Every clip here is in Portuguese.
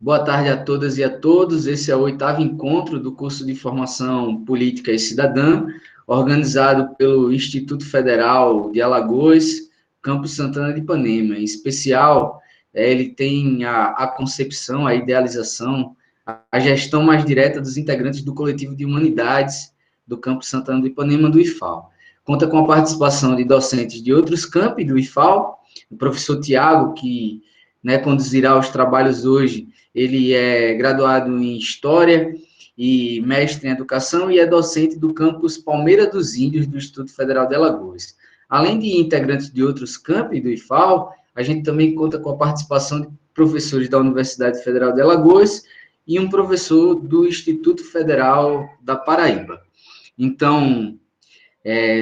Boa tarde a todas e a todos. Esse é o 8º encontro do curso de Formação Política e Cidadã, organizado pelo Instituto Federal de Alagoas, Campus Santana de Ipanema. Em especial, ele tem a concepção, a idealização, a gestão mais direta dos integrantes do coletivo de humanidades do Campus Santana de Ipanema, do IFAL. Conta com a participação de docentes de outros campi do IFAL, o professor Tiago, que conduzirá os trabalhos hoje. Ele é graduado em História e mestre em Educação e é docente do campus Palmeira dos Índios do Instituto Federal de Alagoas. Além de integrantes de outros campi do IFAL, a gente também conta com a participação de professores da Universidade Federal de Alagoas e um professor do Instituto Federal da Paraíba. Então,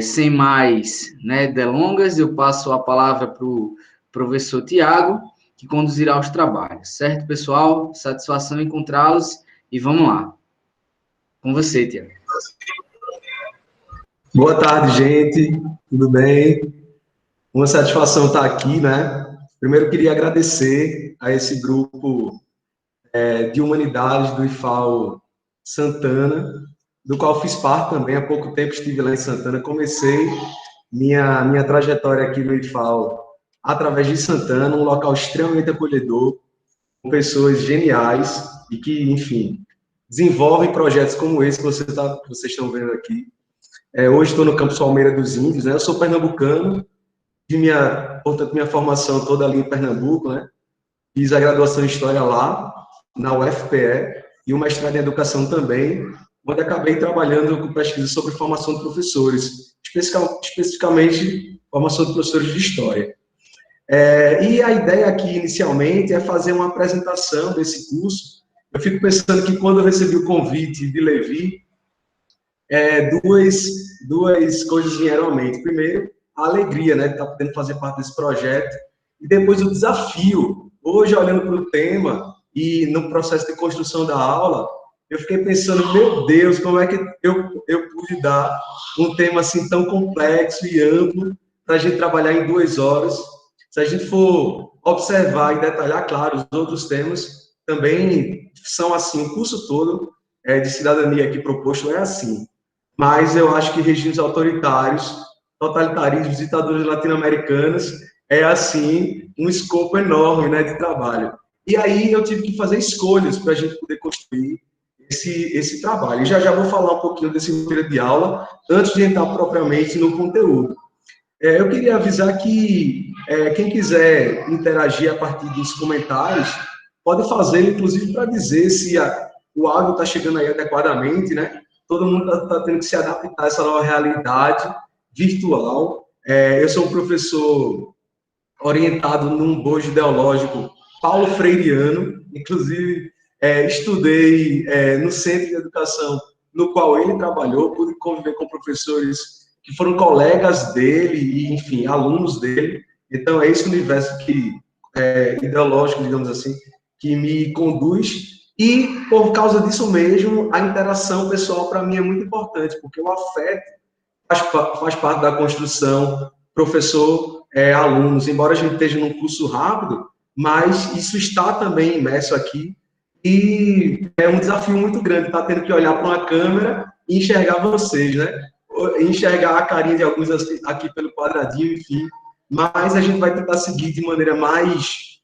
sem mais delongas, eu passo a palavra para o professor Tiago, que conduzirá os trabalhos. Certo, pessoal? Satisfação em encontrá-los e vamos lá. Com você, Tiago. Boa tarde, gente. Tudo bem? Uma satisfação estar aqui, né? Primeiro, queria agradecer a esse grupo de humanidades do IFAL Santana, do qual fiz parte também. Há pouco tempo estive lá em Santana. Comecei minha trajetória aqui no IFAL através de Santana, um local extremamente acolhedor, com pessoas geniais e que, enfim, desenvolvem projetos como esse que vocês estão vendo aqui. Hoje estou no campus Palmeira dos Índios, né? Eu sou pernambucano, portanto, minha formação toda ali em Pernambuco, né? Fiz a graduação em História lá, na UFPE, e o mestrado em Educação também, onde acabei trabalhando com pesquisa sobre formação de professores, especificamente formação de professores de História. E a ideia aqui, inicialmente, é fazer uma apresentação desse curso. Eu fico pensando que, quando eu recebi o convite de Levi, duas coisas vieram à mente. Primeiro, a alegria, né, de estar podendo fazer parte desse projeto, e depois o desafio. Hoje, olhando para o tema e no processo de construção da aula, eu fiquei pensando, meu Deus, como é que eu pude dar um tema assim tão complexo e amplo para a gente trabalhar em 2 horas. Se a gente for observar e detalhar, claro, os outros temas também são assim, o curso todo de cidadania aqui proposto é assim. Mas eu acho que regimes autoritários, totalitarismos, ditaduras latino-americanas, é assim, um escopo enorme, né, de trabalho. E aí eu tive que fazer escolhas para a gente poder construir esse trabalho. E já vou falar um pouquinho desse roteiro de aula, antes de entrar propriamente no conteúdo. Eu queria avisar que quem quiser interagir a partir dos comentários, pode fazer, inclusive, para dizer se o áudio está chegando aí adequadamente, né? Todo mundo está tendo que se adaptar a essa nova realidade virtual. Eu sou um professor orientado num bojo ideológico paulo freireano, inclusive estudei no centro de educação no qual ele trabalhou, pude conviver com professores que foram colegas dele e, enfim, alunos dele. Então, é esse universo ideológico, digamos assim, que me conduz. E, por causa disso mesmo, a interação pessoal, para mim, é muito importante, porque o afeto faz parte da construção professor-alunos. Embora a gente esteja num curso rápido, mas isso está também imerso aqui. E é um desafio muito grande estar tendo que olhar para uma câmera e enxergar vocês, né? Enxergar a carinha de alguns aqui pelo quadradinho, enfim. Mas a gente vai tentar seguir de maneira mais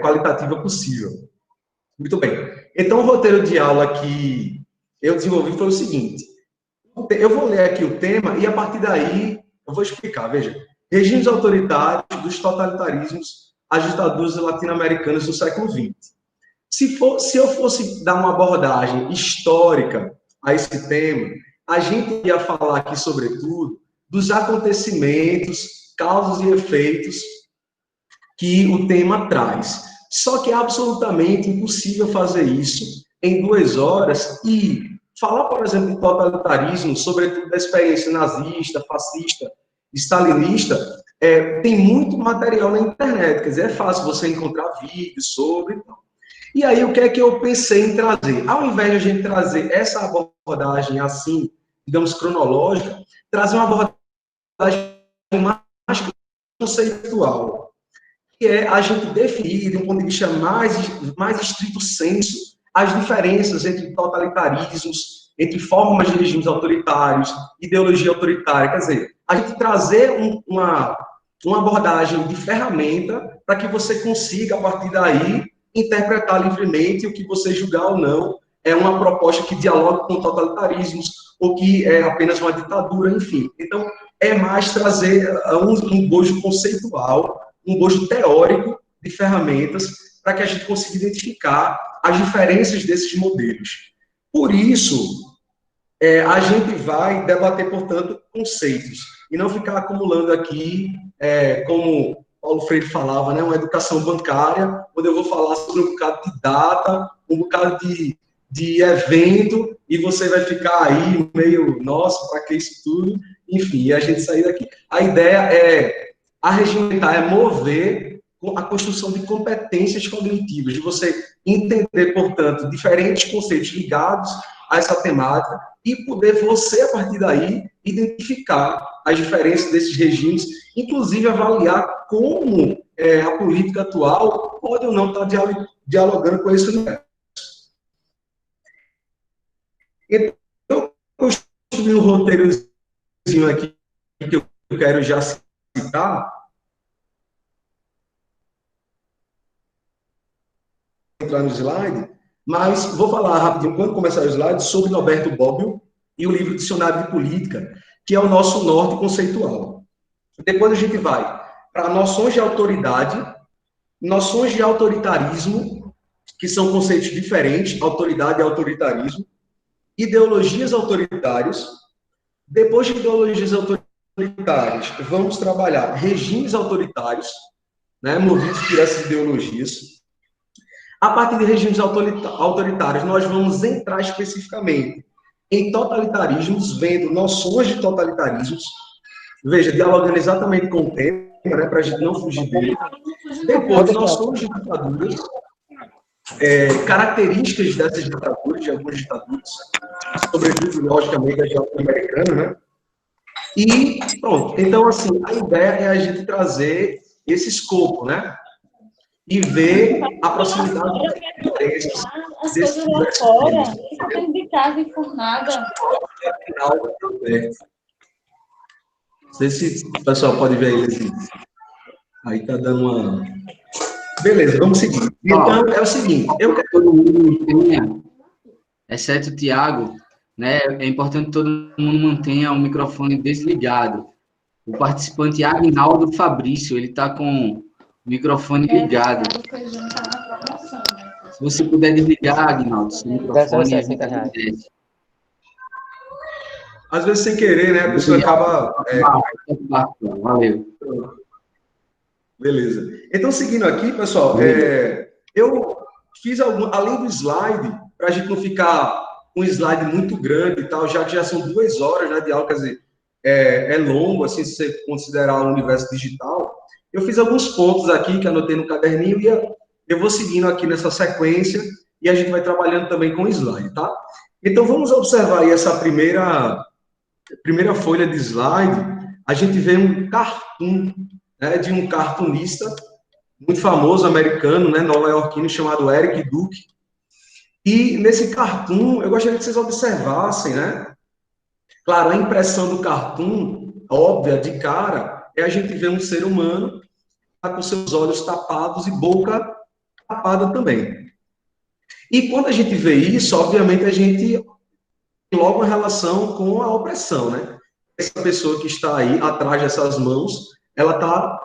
qualitativa possível. Muito bem. Então, o roteiro de aula que eu desenvolvi foi o seguinte. Eu vou ler aqui o tema e, a partir daí, eu vou explicar. Veja, regimes autoritários dos totalitarismos às ditaduras latino-americanas do século XX. Se eu fosse dar uma abordagem histórica a esse tema, a gente ia falar aqui, sobretudo, dos acontecimentos, causas e efeitos que o tema traz. Só que é absolutamente impossível fazer isso em 2 horas e falar, por exemplo, de totalitarismo, sobretudo da experiência nazista, fascista, stalinista, tem muito material na internet, quer dizer, é fácil você encontrar vídeos sobre. E aí, o que é que eu pensei em trazer? Ao invés de a gente trazer essa abordagem assim, digamos, cronológica, trazer uma abordagem mais conceitual. que é a gente definir, de um ponto de vista mais estrito senso, as diferenças entre totalitarismos, entre formas de regimes autoritários, ideologia autoritária. Quer dizer, a gente trazer uma abordagem de ferramenta para que você consiga, a partir daí, interpretar livremente o que você julgar ou não é uma proposta que dialoga com totalitarismos ou que é apenas uma ditadura, enfim. Então, é mais trazer um bojo conceitual, um bojo teórico de ferramentas para que a gente consiga identificar as diferenças desses modelos. Por isso, a gente vai debater, portanto, conceitos, e não ficar acumulando aqui, como Paulo Freire falava, né, uma educação bancária, onde eu vou falar sobre um bocado de data, um bocado de evento, e você vai ficar aí meio, nossa, para que isso tudo? Enfim, a gente sair daqui. A ideia é arregimentar, é mover a construção de competências cognitivas, de você entender, portanto, diferentes conceitos ligados a essa temática e poder você, a partir daí, identificar as diferenças desses regimes, inclusive avaliar como a política atual pode ou não estar dialogando com esse universo. Então, eu construí um roteirozinho aqui que eu quero já citar. Entrar no slide, mas vou falar rapidinho, quando começar o slide, sobre Norberto Bobbio e o livro Dicionário de Política, que é o nosso norte conceitual. Depois a gente vai para noções de autoridade, noções de autoritarismo, que são conceitos diferentes, autoridade e autoritarismo, ideologias autoritárias. Depois de ideologias autoritárias, vamos trabalhar regimes autoritários, né, movidos por essas ideologias. A partir de regimes autoritários, nós vamos entrar especificamente em totalitarismos, vendo noções de totalitarismos, veja, dialogando exatamente com o tema, né, para a gente não fugir dele. Depois, noções de ditaduras, características dessas ditaduras, de algumas ditaduras, sobretudo, logicamente, a geografia americana, né? E, pronto. Então, assim, a ideia é a gente trazer esse escopo, né? E ver a proximidade das as coisas lá fora, isso tem de casa informada. Não sei se o pessoal pode ver aí. Aí tá dando uma... Beleza, vamos seguir. Então, é o seguinte, eu quero... Todo mundo mantenha, exceto o Tiago, né? É importante que todo mundo mantenha o microfone desligado. O participante Agnaldo Fabrício, ele está com o microfone ligado. Se você puder desligar, Agnaldo, seu microfone, a gente agradece. Às vezes, sem querer, né? A pessoa acaba... Valeu. Beleza. Então, seguindo aqui, pessoal, eu fiz além do slide, para a gente não ficar um slide muito grande e tal, já que já são 2 horas, né, de aula, quer dizer, é longo, assim, se você considerar o universo digital. Eu fiz alguns pontos aqui que anotei no caderninho e eu vou seguindo aqui nessa sequência e a gente vai trabalhando também com o slide, tá? Então, vamos observar aí essa primeira folha de slide. A gente vê um cartoon, né, de um cartunista muito famoso, americano, né, nova-iorquino, chamado Eric Duke. E nesse cartoon, eu gostaria que vocês observassem, né? Claro, a impressão do cartoon, óbvia, de cara, é a gente ver um ser humano com seus olhos tapados e boca tapada também. E quando a gente vê isso, obviamente, a gente tem logo uma relação com a opressão, né? Essa pessoa que está aí, atrás dessas mãos, ela está,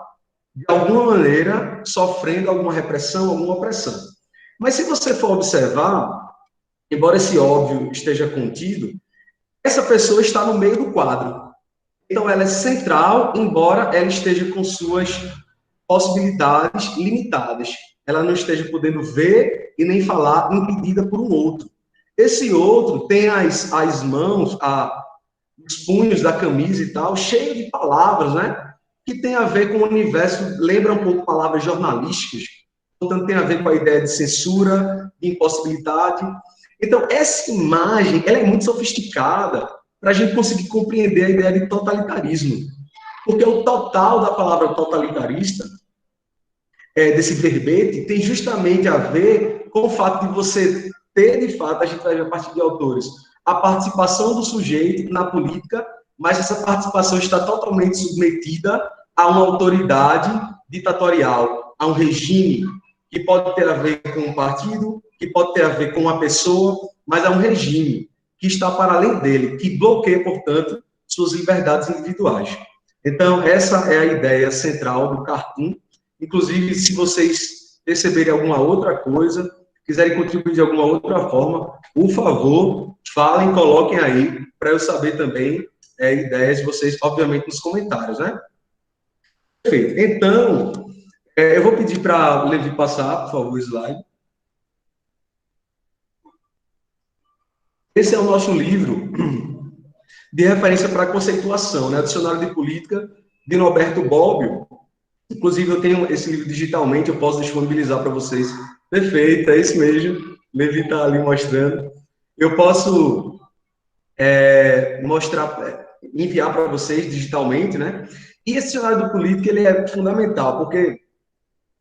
de alguma maneira, sofrendo alguma repressão, alguma opressão. Mas se você for observar, embora esse óbvio esteja contido, essa pessoa está no meio do quadro. Então, ela é central, embora ela esteja com suas possibilidades limitadas. Ela não esteja podendo ver e nem falar, impedida por um outro. Esse outro tem as mãos, os punhos da camisa e tal, cheio de palavras, né? Que tem a ver com o universo, lembra um pouco palavras jornalísticas, portanto, tem a ver com a ideia de censura, de impossibilidade. Então, essa imagem, ela é muito sofisticada para a gente conseguir compreender a ideia de totalitarismo. Porque o total da palavra totalitarista desse verbete tem justamente a ver com o fato de você ter, de fato, a gente vai ver a partir de autores, a participação do sujeito na política, mas essa participação está totalmente submetida a uma autoridade ditatorial, a um regime que pode ter a ver com um partido, que pode ter a ver com uma pessoa, mas é um regime que está para além dele, que bloqueia, portanto, suas liberdades individuais. Então, essa é a ideia central do Cartoon. Inclusive, se vocês perceberem alguma outra coisa, quiserem contribuir de alguma outra forma, por favor, falem, coloquem aí, para eu saber também ideias de vocês, obviamente, nos comentários, né? Perfeito. Então, eu vou pedir para o Levi passar, por favor, o slide. Esse é o nosso livro de referência para a conceituação, né? Dicionário de Política, de Norberto Bobbio. Inclusive, eu tenho esse livro digitalmente, eu posso disponibilizar para vocês. Perfeito, é isso mesmo. Levi está ali mostrando. Eu posso enviar para vocês digitalmente, né? E esse dicionário de política, ele é fundamental, porque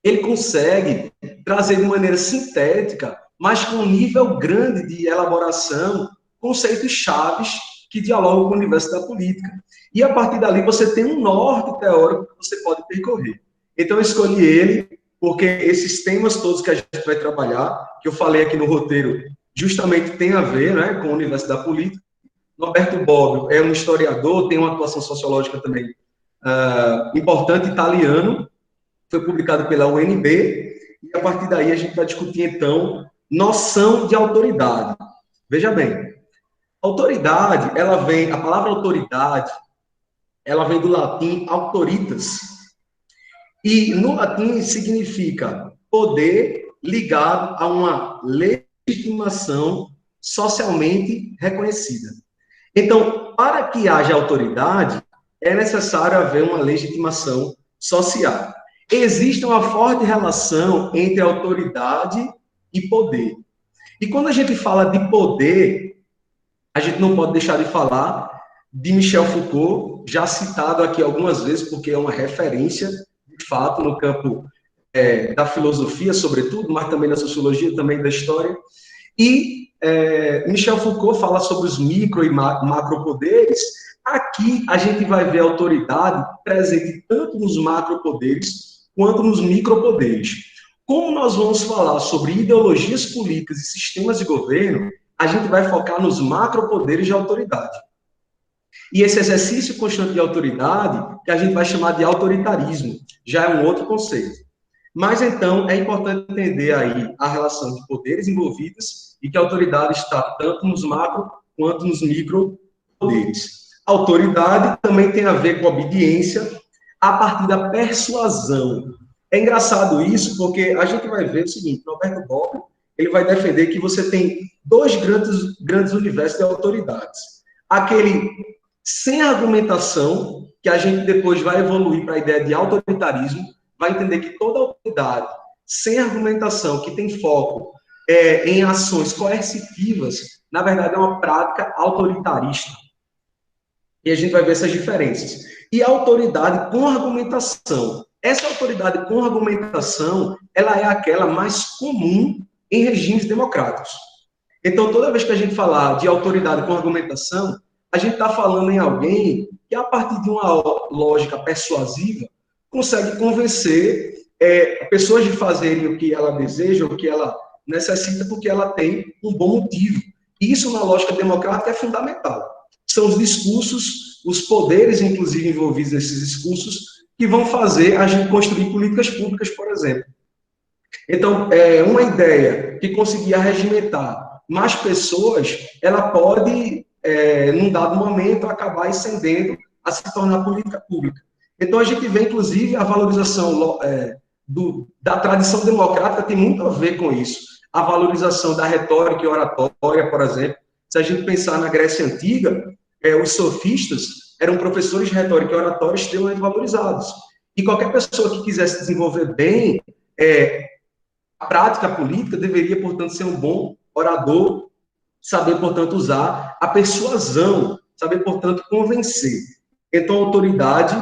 ele consegue trazer de maneira sintética, mas com um nível grande de elaboração, conceitos chaves que dialogam com o universo da política. E a partir dali você tem um norte teórico que você pode percorrer. Então eu escolhi ele porque esses temas todos que a gente vai trabalhar, que eu falei aqui no roteiro, justamente tem a ver, né, com o universo da política. Norberto Bobbio é um historiador, tem uma atuação sociológica também importante, italiano, foi publicado pela UNB, e a partir daí a gente vai discutir, então, noção de autoridade. Veja bem, autoridade, a palavra autoridade, ela vem do latim autoritas, e no latim significa poder ligado a uma legitimação socialmente reconhecida. Então, para que haja autoridade, é necessário haver uma legitimação social. Existe uma forte relação entre autoridade e poder. E quando a gente fala de poder, a gente não pode deixar de falar de Michel Foucault, já citado aqui algumas vezes, porque é uma referência, de fato, no campo da filosofia, sobretudo, mas também da sociologia, também da história. E Michel Foucault fala sobre os micro e macropoderes. Aqui a gente vai ver a autoridade presente tanto nos macropoderes quanto nos micropoderes. Como nós vamos falar sobre ideologias políticas e sistemas de governo, a gente vai focar nos macropoderes de autoridade. E esse exercício constante de autoridade, que a gente vai chamar de autoritarismo, já é um outro conceito. Mas, então, é importante entender aí a relação de poderes envolvidos e que a autoridade está tanto nos macro quanto nos micropoderes. Autoridade também tem a ver com obediência a partir da persuasão. É engraçado isso, porque a gente vai ver o seguinte, Norberto Bobbio, ele vai defender que você tem dois grandes universos de autoridades. Aquele sem argumentação, que a gente depois vai evoluir para a ideia de autoritarismo, vai entender que toda autoridade sem argumentação, que tem foco em ações coercitivas, na verdade é uma prática autoritarista. E a gente vai ver essas diferenças. E a autoridade com argumentação. Essa autoridade com argumentação, ela é aquela mais comum em regimes democráticos. Então, toda vez que a gente falar de autoridade com argumentação, a gente está falando em alguém que, a partir de uma lógica persuasiva, consegue convencer pessoas de fazerem o que ela deseja, o que ela necessita, porque ela tem um bom motivo. E isso, na lógica democrática, é fundamental. São os discursos, os poderes, inclusive, envolvidos nesses discursos, que vão fazer a gente construir políticas públicas, por exemplo. Então, uma ideia que conseguir arregimentar mais pessoas, ela pode, num dado momento, acabar ascendendo a se tornar política pública. Então, a gente vê, inclusive, a valorização da tradição democrática tem muito a ver com isso. A valorização da retórica e oratória, por exemplo. Se a gente pensar na Grécia Antiga, os sofistas eram professores de retórica e oratória extremamente valorizados. E qualquer pessoa que quisesse desenvolver bem a prática política deveria, portanto, ser um bom orador, saber, portanto, usar a persuasão, saber, portanto, convencer. Então, a autoridade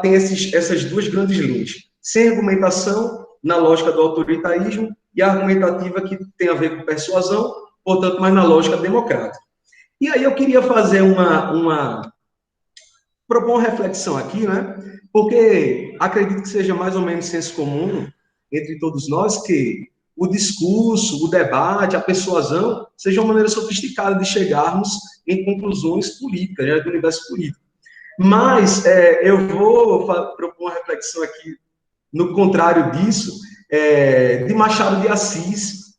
tem essas duas grandes linhas. sem argumentação, na lógica do autoritarismo, e a argumentativa que tem a ver com persuasão, portanto, mais na lógica democrática. E aí eu queria fazer propor uma reflexão aqui, né? Porque acredito que seja mais ou menos senso comum entre todos nós que o discurso, o debate, a persuasão seja uma maneira sofisticada de chegarmos em conclusões políticas, né, do universo político. Mas eu vou propor uma reflexão aqui no contrário disso, de Machado de Assis.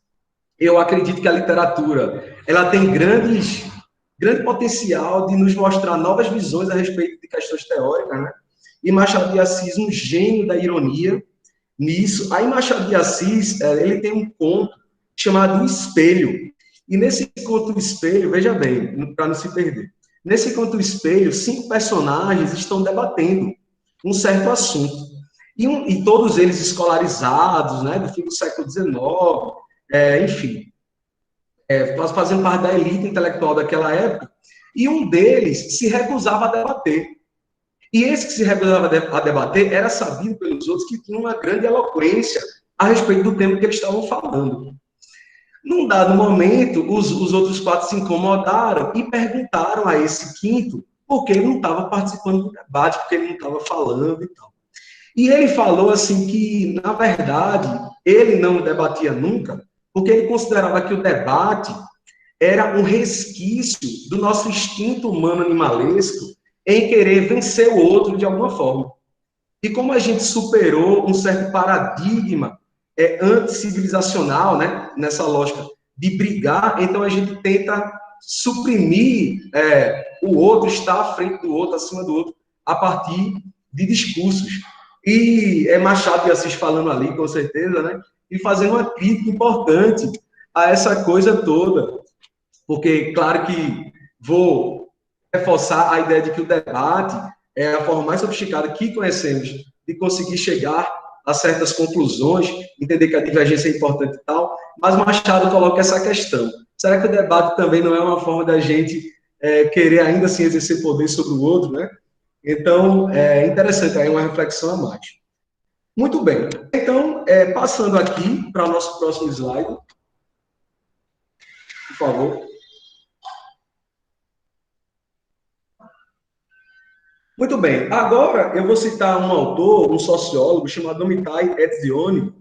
Eu acredito que a literatura ela tem grande potencial de nos mostrar novas visões a respeito de questões teóricas, né? E Machado de Assis, um gênio da ironia nisso. Aí Machado de Assis, ele tem um conto chamado O Espelho. E nesse conto O Espelho, veja bem, para não se perder, nesse conto O Espelho, 5 personagens estão debatendo um certo assunto. E todos eles escolarizados, né, do fim do século XIX, enfim, fazendo parte da elite intelectual daquela época, e um deles se recusava a debater. E esse que se recusava a debater era sabido pelos outros que tinha uma grande eloquência a respeito do tema que eles estavam falando. Num dado momento, os outros 4 se incomodaram e perguntaram a esse quinto por que ele não estava participando do debate, porque ele não estava falando e tal. E ele falou assim que, na verdade, ele não debatia nunca, porque ele considerava que o debate era um resquício do nosso instinto humano animalesco em querer vencer o outro de alguma forma. E como a gente superou um certo paradigma anticivilizacional, né, nessa lógica de brigar, então a gente tenta suprimir o outro, estar à frente do outro, acima do outro, a partir de discursos. E é Machado de Assis falando ali, com certeza, né? E fazendo uma crítica importante a essa coisa toda. Porque, claro que vou reforçar a ideia de que o debate é a forma mais sofisticada que conhecemos de conseguir chegar a certas conclusões, entender que a divergência é importante e tal, mas Machado coloca essa questão. Será que o debate também não é uma forma da gente querer ainda assim exercer poder sobre o outro, né? Então, é interessante, aí uma reflexão a mais. Muito bem. Então, passando aqui para o nosso próximo slide. Por favor. Muito bem. Agora, eu vou citar um autor, um sociólogo, chamado Amitai Etzioni.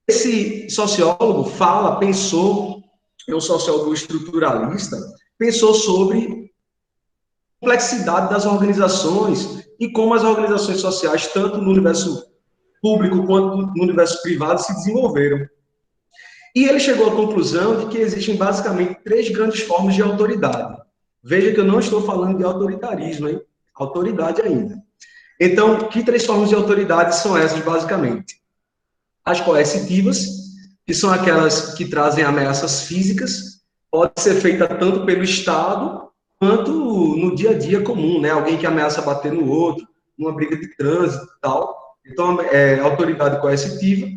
Esse sociólogo pensou, é um sociólogo estruturalista, pensou sobre complexidade das organizações e como as organizações sociais, tanto no universo público quanto no universo privado, se desenvolveram. E ele chegou à conclusão de que existem basicamente 3 grandes formas de autoridade. Veja que eu não estou falando de autoritarismo, hein? Autoridade ainda. Então, que 3 formas de autoridade são essas, basicamente? As coercitivas, que são aquelas que trazem ameaças físicas, pode ser feita tanto pelo Estado quanto no dia a dia comum, né? Alguém que ameaça bater no outro, numa briga de trânsito e tal. Então, autoridade coercitiva.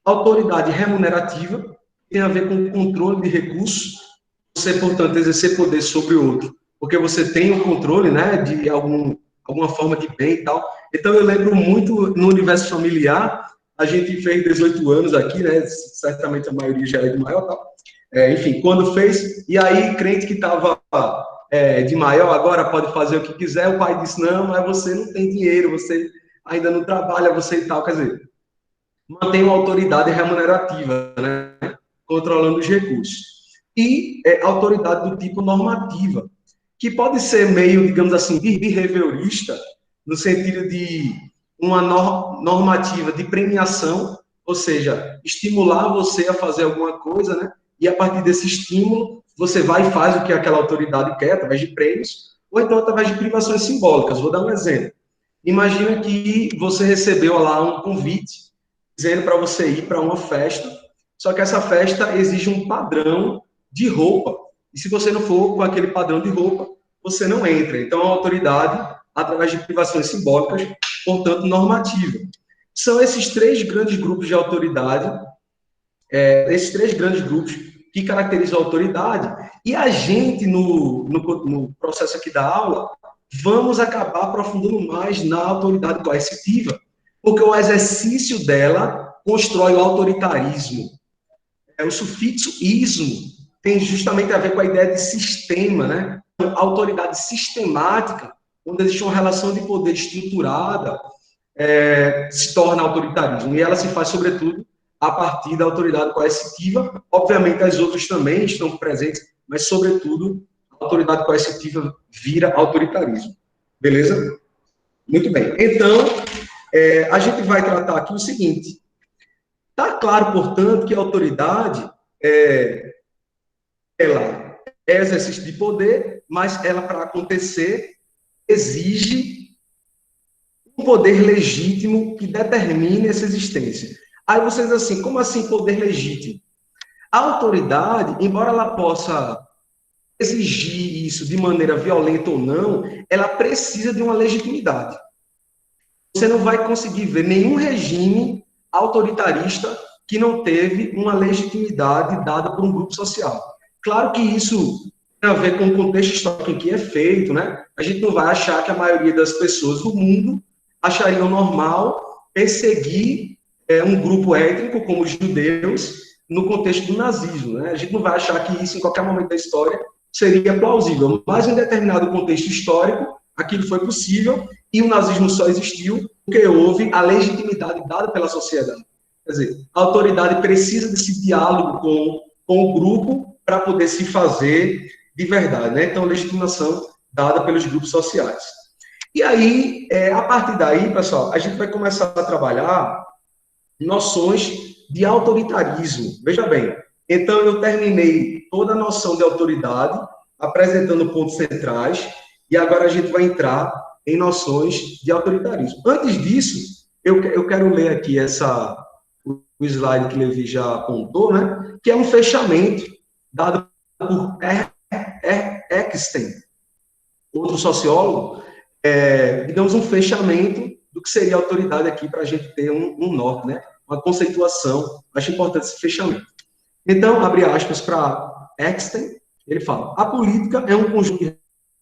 Autoridade remunerativa, tem a ver com o controle de recursos. Você, portanto, exercer poder sobre o outro, porque você tem o controle, né, de alguma forma de bem e tal. Então, eu lembro muito, no universo familiar, a gente fez 18 anos aqui, né, certamente a maioria já é de maior, tal. Enfim, quando fez, e aí, crente que estava de maior, agora pode fazer o que quiser, o pai disse, não, mas você não tem dinheiro, você ainda não trabalha, você e tal, quer dizer, mantém uma autoridade remunerativa, né, controlando os recursos. E autoridade do tipo normativa, que pode ser meio, digamos assim, behaviorista, no sentido de uma normativa de premiação, ou seja, estimular você a fazer alguma coisa, né? E a partir desse estímulo, você vai e faz o que aquela autoridade quer, através de prêmios, ou então através de privações simbólicas. Vou dar um exemplo. Imagina que você recebeu lá um convite, dizendo para você ir para uma festa, só que essa festa exige um padrão de roupa. E se você não for com aquele padrão de roupa, você não entra. Então, a autoridade, através de privações simbólicas, portanto, normativa. São esses 3 grandes grupos de autoridade, esses 3 grandes grupos que caracterizam a autoridade. E a gente, no processo aqui da aula, vamos acabar aprofundando mais na autoridade coercitiva, porque o exercício dela constrói o autoritarismo. O sufixo ismo tem justamente a ver com a ideia de sistema, né? A autoridade sistemática, onde existe uma relação de poder estruturada, se torna autoritarismo. E ela se faz, sobretudo, a partir da autoridade coercitiva. Obviamente, as outras também estão presentes, mas, sobretudo, a autoridade coercitiva vira autoritarismo. Beleza? Muito bem. Então, a gente vai tratar aqui o seguinte. Está claro, portanto, que a autoridade ela é exercício de poder, mas ela, para acontecer, exige um poder legítimo que determine essa existência. Aí vocês assim, como assim poder legítimo? A autoridade, embora ela possa exigir isso de maneira violenta ou não, ela precisa de uma legitimidade. Você não vai conseguir ver nenhum regime autoritarista que não teve uma legitimidade dada por um grupo social. Claro que isso tem a ver com o contexto histórico em que é feito, né? A gente não vai achar que a maioria das pessoas do mundo achariam normal perseguir um grupo étnico como os judeus no contexto do nazismo, né? A gente não vai achar que isso, em qualquer momento da história, seria plausível, mas em determinado contexto histórico, aquilo foi possível e o nazismo só existiu porque houve a legitimidade dada pela sociedade. Quer dizer, a autoridade precisa desse diálogo com o grupo para poder se fazer de verdade, né? Então, legitimação dada pelos grupos sociais. E aí, a partir daí, pessoal, a gente vai começar a trabalhar noções de autoritarismo. Veja bem, então eu terminei toda a noção de autoridade, apresentando pontos centrais, e agora a gente vai entrar em noções de autoritarismo. Antes disso, eu quero ler aqui o slide que Levi já apontou, né? Que é um fechamento dado por Eckstein, outro sociólogo, digamos, um fechamento do que seria a autoridade aqui para a gente ter um norte, né? Uma conceituação. Acho importante esse fechamento. Então, abre aspas para Eckstein, ele fala: a política é um conjunto de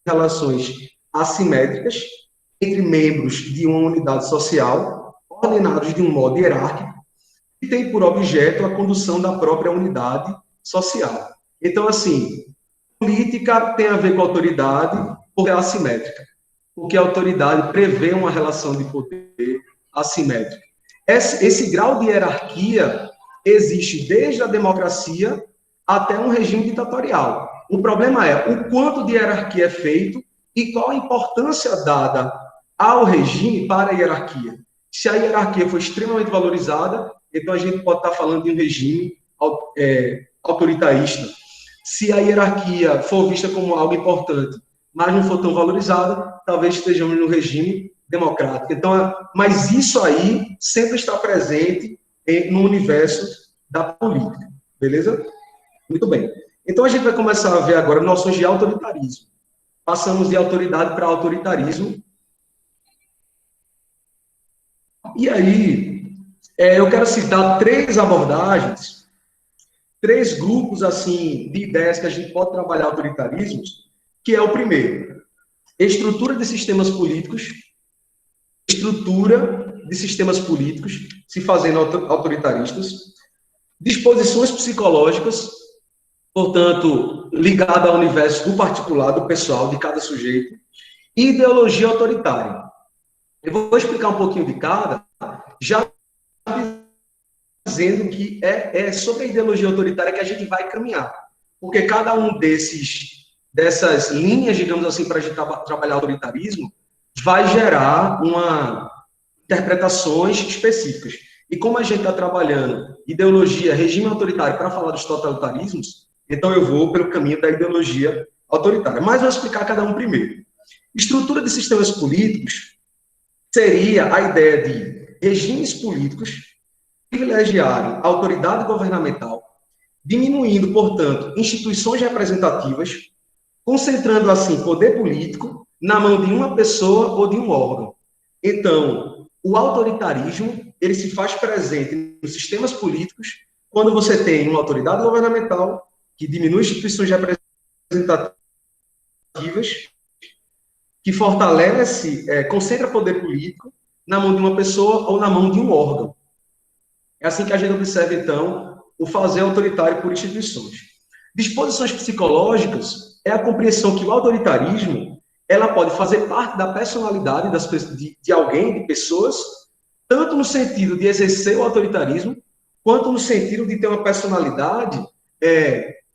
relações assimétricas entre membros de uma unidade social, ordenados de um modo hierárquico, que tem por objeto a condução da própria unidade social. Então, assim, política tem a ver com autoridade porque é assimétrica, porque a autoridade prevê uma relação de poder assimétrica. Esse grau de hierarquia existe desde a democracia até um regime ditatorial. O problema é o quanto de hierarquia é feito e qual a importância dada ao regime para a hierarquia. Se a hierarquia for extremamente valorizada, então a gente pode estar falando de um regime autoritarista. Se a hierarquia for vista como algo importante, mas não for tão valorizada, talvez estejamos no regime democrático. Então, mas isso aí sempre está presente no universo da política. Beleza? Muito bem. Então, a gente vai começar a ver agora noções de autoritarismo. Passamos de autoridade para autoritarismo. E aí, eu quero citar 3 abordagens, 3 grupos, assim, de ideias que a gente pode trabalhar autoritarismos, que é o primeiro, estrutura de sistemas políticos, se fazendo autoritaristas, disposições psicológicas, portanto, ligada ao universo do particular, do pessoal, de cada sujeito, e ideologia autoritária. Eu vou explicar um pouquinho de cada, já dizendo que é sobre a ideologia autoritária que a gente vai caminhar. Porque cada um dessas linhas, digamos assim, para a gente trabalhar autoritarismo, vai gerar interpretações específicas. E como a gente está trabalhando ideologia, regime autoritário para falar dos totalitarismos, então eu vou pelo caminho da ideologia autoritária. Mas vou explicar cada um primeiro. Estrutura de sistemas políticos seria a ideia de regimes políticos privilegiarem a autoridade governamental, diminuindo, portanto, instituições representativas, concentrando, assim, poder político na mão de uma pessoa ou de um órgão. Então, o autoritarismo, ele se faz presente nos sistemas políticos quando você tem uma autoridade governamental que diminui instituições representativas que fortalece, concentra poder político na mão de uma pessoa ou na mão de um órgão. É assim que a gente observa, então, o fazer autoritário por instituições. Disposições psicológicas é a compreensão que o autoritarismo ela pode fazer parte da personalidade de alguém, de pessoas, tanto no sentido de exercer o autoritarismo, quanto no sentido de ter uma personalidade,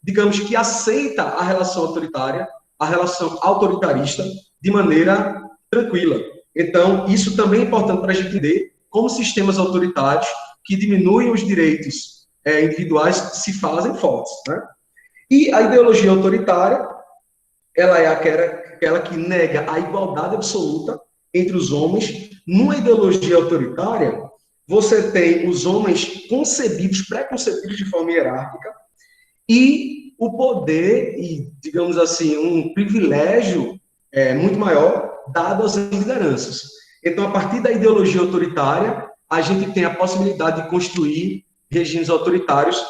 digamos, que aceita a relação autoritária, a relação autoritarista, de maneira tranquila. Então, isso também é importante para a gente entender como sistemas autoritários que diminuem os direitos individuais se fazem fortes, né? E a ideologia autoritária, ela é aquela que nega a igualdade absoluta entre os homens. Numa ideologia autoritária, você tem os homens preconcebidos de forma hierárquica, e o poder, e, digamos assim, um privilégio muito maior dado às lideranças. Então, a partir da ideologia autoritária, a gente tem a possibilidade de construir regimes autoritários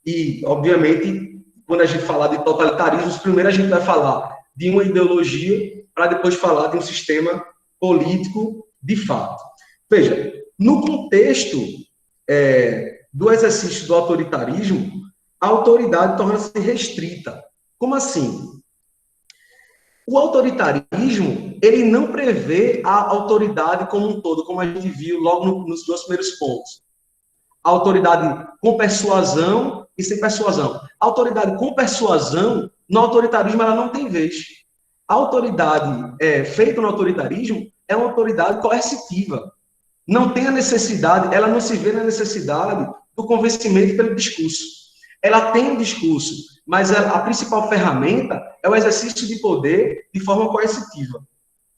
e, obviamente, quando a gente falar de totalitarismos, primeiro a gente vai falar de uma ideologia para depois falar de um sistema político de fato. Veja, no contexto do exercício do autoritarismo, a autoridade torna-se restrita. Como assim? O autoritarismo, ele não prevê a autoridade como um todo, como a gente viu logo nos 2 primeiros pontos. A autoridade com persuasão e sem persuasão. A autoridade com persuasão, no autoritarismo, ela não tem vez. A autoridade feita no autoritarismo é uma autoridade coercitiva. Não tem a necessidade, ela não se vê na necessidade do convencimento pelo discurso. Ela tem um discurso, mas a principal ferramenta é o exercício de poder de forma coercitiva.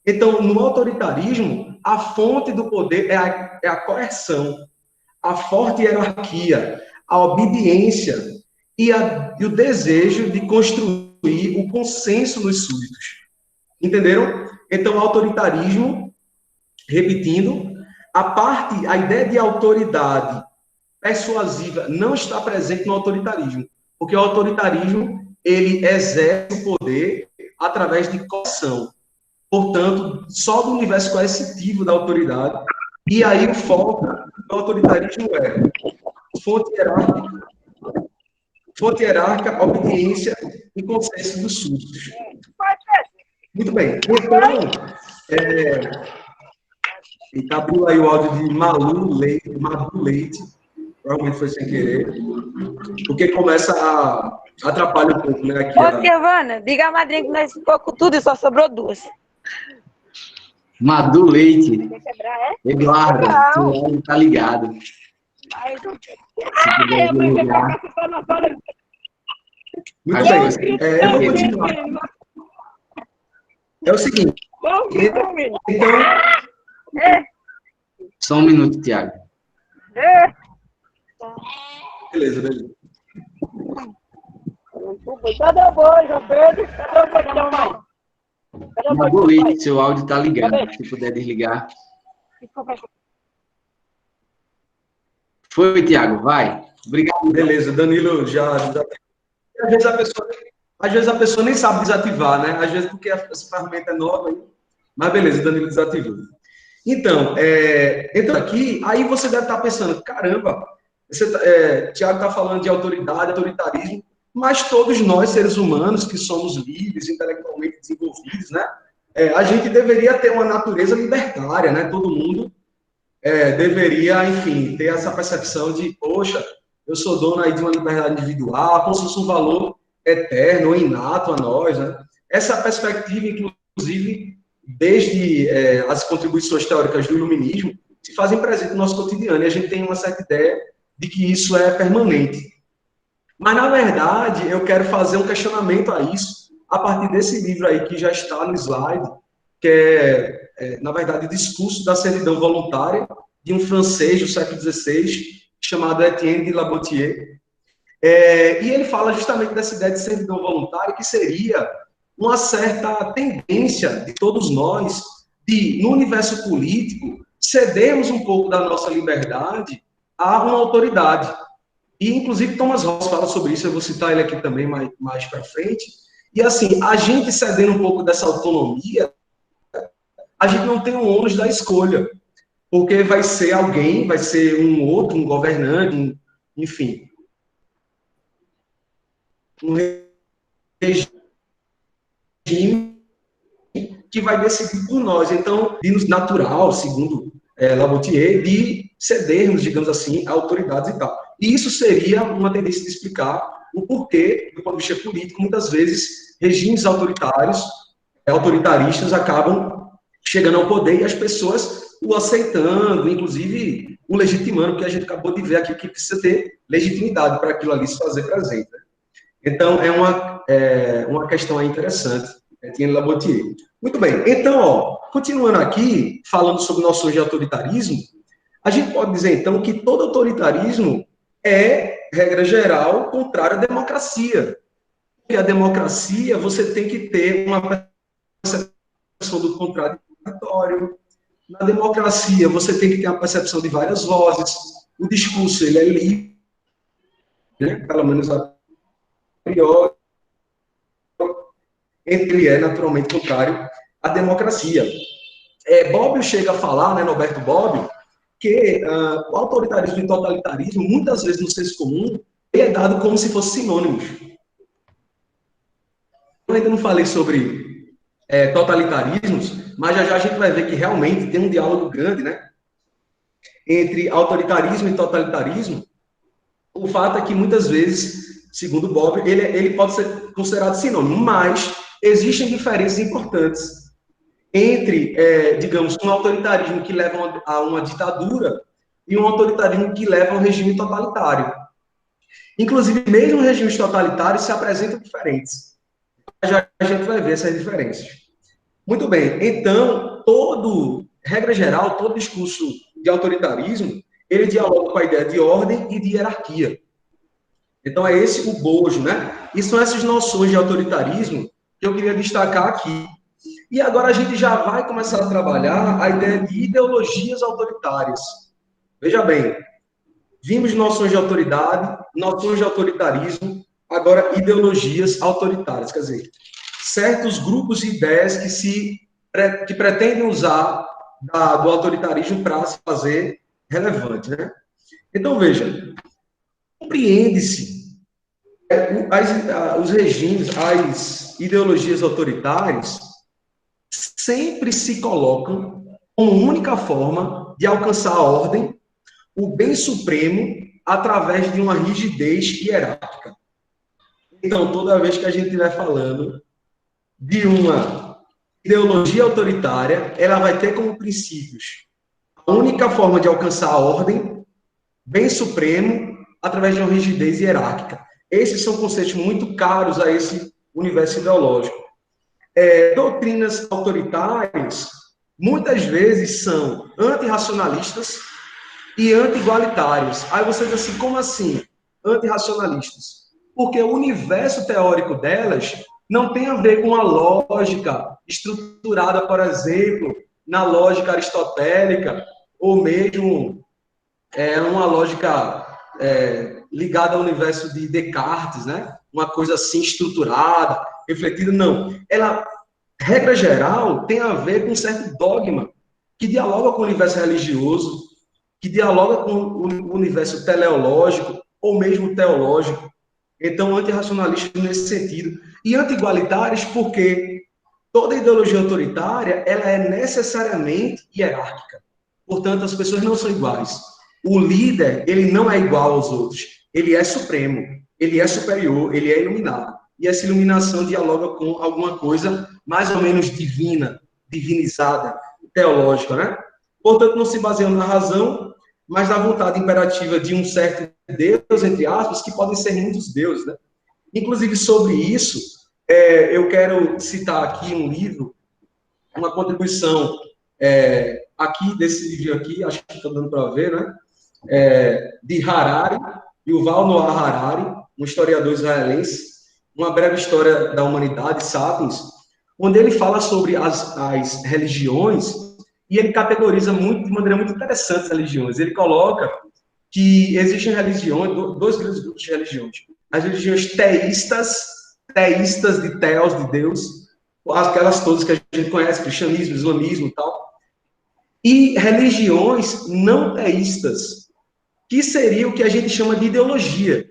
Então, no autoritarismo, a fonte do poder é a coerção, a forte hierarquia, a obediência e o desejo de construir o consenso nos súditos. Entenderam? Então, o autoritarismo, repetindo, a ideia de autoridade persuasiva não está presente no autoritarismo, porque o autoritarismo, ele exerce o poder através de coerção. Portanto, só do universo coercitivo da autoridade, e aí o foco do autoritarismo é fonte hierárquica, obediência e consenso dos súditos. Muito bem. Então, abriu aí o áudio de Madu Leite, provavelmente foi sem querer, porque começa a atrapalhar um pouco, né? Aqui, Ô, Silvana, diga a madrinha que nós ficou com tudo e só sobrou 2. Madu Leite. Eduardo, seu áudio tá ligado. Muito bem. Eu vou continuar. É o seguinte. Então. Só um minuto, Tiago. Beleza. Cadê o boi, João Pedro? Cadê o boi? Madu Leite, seu áudio tá ligado. Se puder desligar. Foi, Tiago, vai. Obrigado. Beleza, Danilo já... Às vezes a pessoa nem sabe desativar, né? Às vezes porque essa ferramenta é nova aí. Mas beleza, Danilo desativou. Então, aqui, aí você deve estar pensando, caramba, Tiago está falando de autoridade, autoritarismo, mas todos nós, seres humanos, que somos livres, intelectualmente desenvolvidos, né? A gente deveria ter uma natureza libertária, né? Todo mundo deveria, enfim, ter essa percepção de, poxa, eu sou dono aí de uma liberdade individual, como se fosse um valor eterno ou inato a nós, né? Essa perspectiva, inclusive, desde as contribuições teóricas do iluminismo, se fazem presente no nosso cotidiano, e a gente tem uma certa ideia de que isso é permanente. Mas, na verdade, eu quero fazer um questionamento a isso, a partir desse livro aí que já está no slide, que na verdade, o Discurso da Servidão Voluntária, de um francês do século XVI, chamado Etienne de Laboutier. E ele fala justamente dessa ideia de servidão voluntária, que seria uma certa tendência de todos nós de, no universo político, cedermos um pouco da nossa liberdade a uma autoridade. E, inclusive, Thomas Hobbes fala sobre isso, eu vou citar ele aqui também mais para frente. E, assim, a gente cedendo um pouco dessa autonomia, a gente não tem o ônus da escolha, porque vai ser alguém, vai ser um outro, um governante, enfim, um regime que vai decidir por nós. Então, de natural, segundo Lavoisier, de cedermos, digamos assim, a autoridades e tal. E isso seria uma tendência de explicar o porquê, do ponto de vista político, muitas vezes regimes autoritaristas acabam chegando ao poder e as pessoas o aceitando, inclusive o legitimando, porque a gente acabou de ver aqui que precisa ter legitimidade para aquilo ali se fazer presente. Né? Então, é uma questão aí interessante, Etienne Lavoisier. Muito bem, então, ó, continuando aqui, falando sobre noções de autoritarismo, a gente pode dizer, então, que todo autoritarismo é, regra geral, contrário à democracia. Porque a democracia, você tem que ter uma percepção do contraditório. Na democracia, você tem que ter uma percepção de várias vozes. O discurso, ele é livre, né? Pelo menos a priori. Ele é naturalmente contrário à democracia. Bobbio chega a falar, né, Norberto Bobbio, que o autoritarismo e totalitarismo, muitas vezes no senso comum, ele é dado como se fossem sinônimos. Eu ainda não falei sobre totalitarismos, mas já a gente vai ver que realmente tem um diálogo grande, né, entre autoritarismo e totalitarismo. O fato é que muitas vezes, segundo Bobbio, ele pode ser considerado sinônimo, mas existem diferenças importantes entre, digamos, um autoritarismo que leva a uma ditadura e um autoritarismo que leva a um regime totalitário. Inclusive, mesmo regimes totalitários se apresentam diferentes. Já a gente vai ver essas diferenças. Muito bem, então, regra geral, todo discurso de autoritarismo, ele dialoga com a ideia de ordem e de hierarquia. Então, é esse o bojo, né? E são essas noções de autoritarismo que eu queria destacar aqui. E agora a gente já vai começar a trabalhar a ideia de ideologias autoritárias. Veja bem, vimos noções de autoridade, noções de autoritarismo, agora ideologias autoritárias, quer dizer, certos grupos de ideias que pretendem usar do autoritarismo para se fazer relevante, né? Então, veja, compreende-se os regimes, as ideologias autoritárias sempre se colocam como única forma de alcançar a ordem, o bem supremo, através de uma rigidez hierárquica. Então, toda vez que a gente estiver falando de uma ideologia autoritária, ela vai ter como princípios a única forma de alcançar a ordem, bem supremo, através de uma rigidez hierárquica. Esses são conceitos muito caros a esse universo ideológico. Doutrinas autoritárias, muitas vezes, são antirracionalistas e anti-igualitárias. Aí você diz assim, como assim? Antirracionalistas. Porque o universo teórico delas não tem a ver com a lógica estruturada, por exemplo, na lógica aristotélica, ou mesmo uma lógica ligada ao universo de Descartes, né? Uma coisa assim estruturada, refletida, não. Ela, regra geral, tem a ver com um certo dogma que dialoga com o universo religioso, que dialoga com o universo teleológico ou mesmo teológico. Então, antirracionalistas nesse sentido. E anti-igualitários porque toda ideologia autoritária ela é necessariamente hierárquica. Portanto, as pessoas não são iguais. O líder, ele não é igual aos outros. Ele é supremo, ele é superior, ele é iluminado. E essa iluminação dialoga com alguma coisa mais ou menos divina, divinizada, teológica, né? Portanto, não se baseia na razão, mas na vontade imperativa de um certo Deus, entre aspas, que podem ser muitos deuses, né? Inclusive, sobre isso, eu quero citar aqui um livro, uma contribuição aqui, desse livro aqui, acho que está dando para ver, né? De Harari, Yuval Noah Harari, um historiador israelense, uma breve história da humanidade, Sapiens, onde ele fala sobre as religiões e ele categoriza de maneira muito interessante as religiões. Ele coloca que existem religiões, dois grandes grupos de religiões. As religiões teístas de Theos, de Deus, aquelas todas que a gente conhece, cristianismo, islamismo e tal, e religiões não teístas, que seria o que a gente chama de ideologia.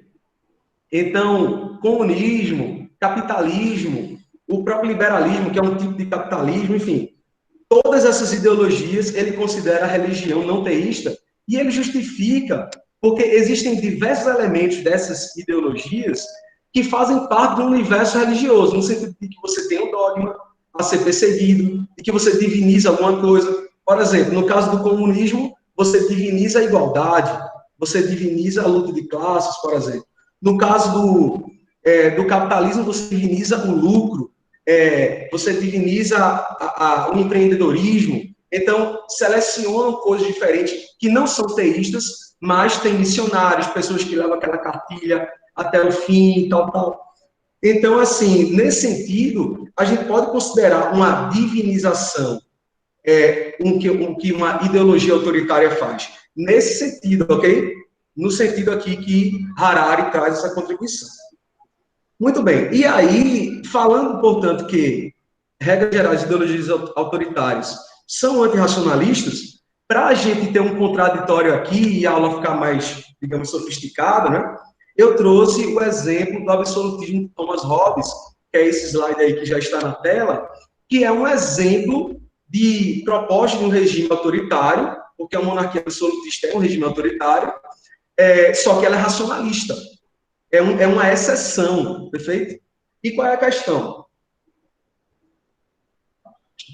Então, comunismo, capitalismo, o próprio liberalismo, que é um tipo de capitalismo, enfim, todas essas ideologias ele considera a religião não teísta e ele justifica porque existem diversos elementos dessas ideologias que fazem parte do universo religioso, no sentido de que você tem um dogma a ser perseguido, de que você diviniza alguma coisa. Por exemplo, no caso do comunismo, você diviniza a igualdade, você diviniza a luta de classes, por exemplo. No caso do capitalismo, você diviniza o lucro, você diviniza o empreendedorismo. Então, selecionam coisas diferentes que não são teístas, mas tem missionários, pessoas que levam aquela cartilha até o fim, tal, tal. Então, assim, nesse sentido, a gente pode considerar uma divinização o que uma ideologia autoritária faz. Nesse sentido, ok? No sentido aqui que Harari traz essa contribuição. Muito bem. E aí, falando, portanto, que, regra geral, as ideologias autoritárias são antirracionalistas, para a gente ter um contraditório aqui e a aula ficar mais, digamos, sofisticada, né? Eu trouxe o exemplo do absolutismo de Thomas Hobbes, que é esse slide aí que já está na tela, que é um exemplo de proposta de um regime autoritário, porque a monarquia absolutista é um regime autoritário, só que ela é racionalista. É uma exceção, perfeito? E qual é a questão?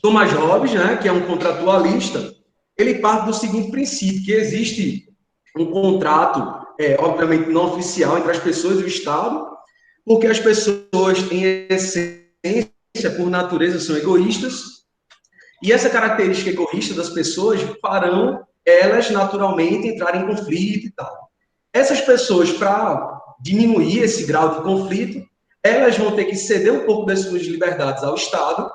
Thomas Hobbes, né, que é um contratualista, ele parte do seguinte princípio, que existe um contrato, obviamente não oficial, entre as pessoas e o Estado, porque as pessoas, em essência, por natureza, são egoístas, e essa característica egoísta das pessoas farão elas, naturalmente, entrarem em conflito e tal. Essas pessoas, para diminuir esse grau de conflito, elas vão ter que ceder um pouco das suas liberdades ao Estado.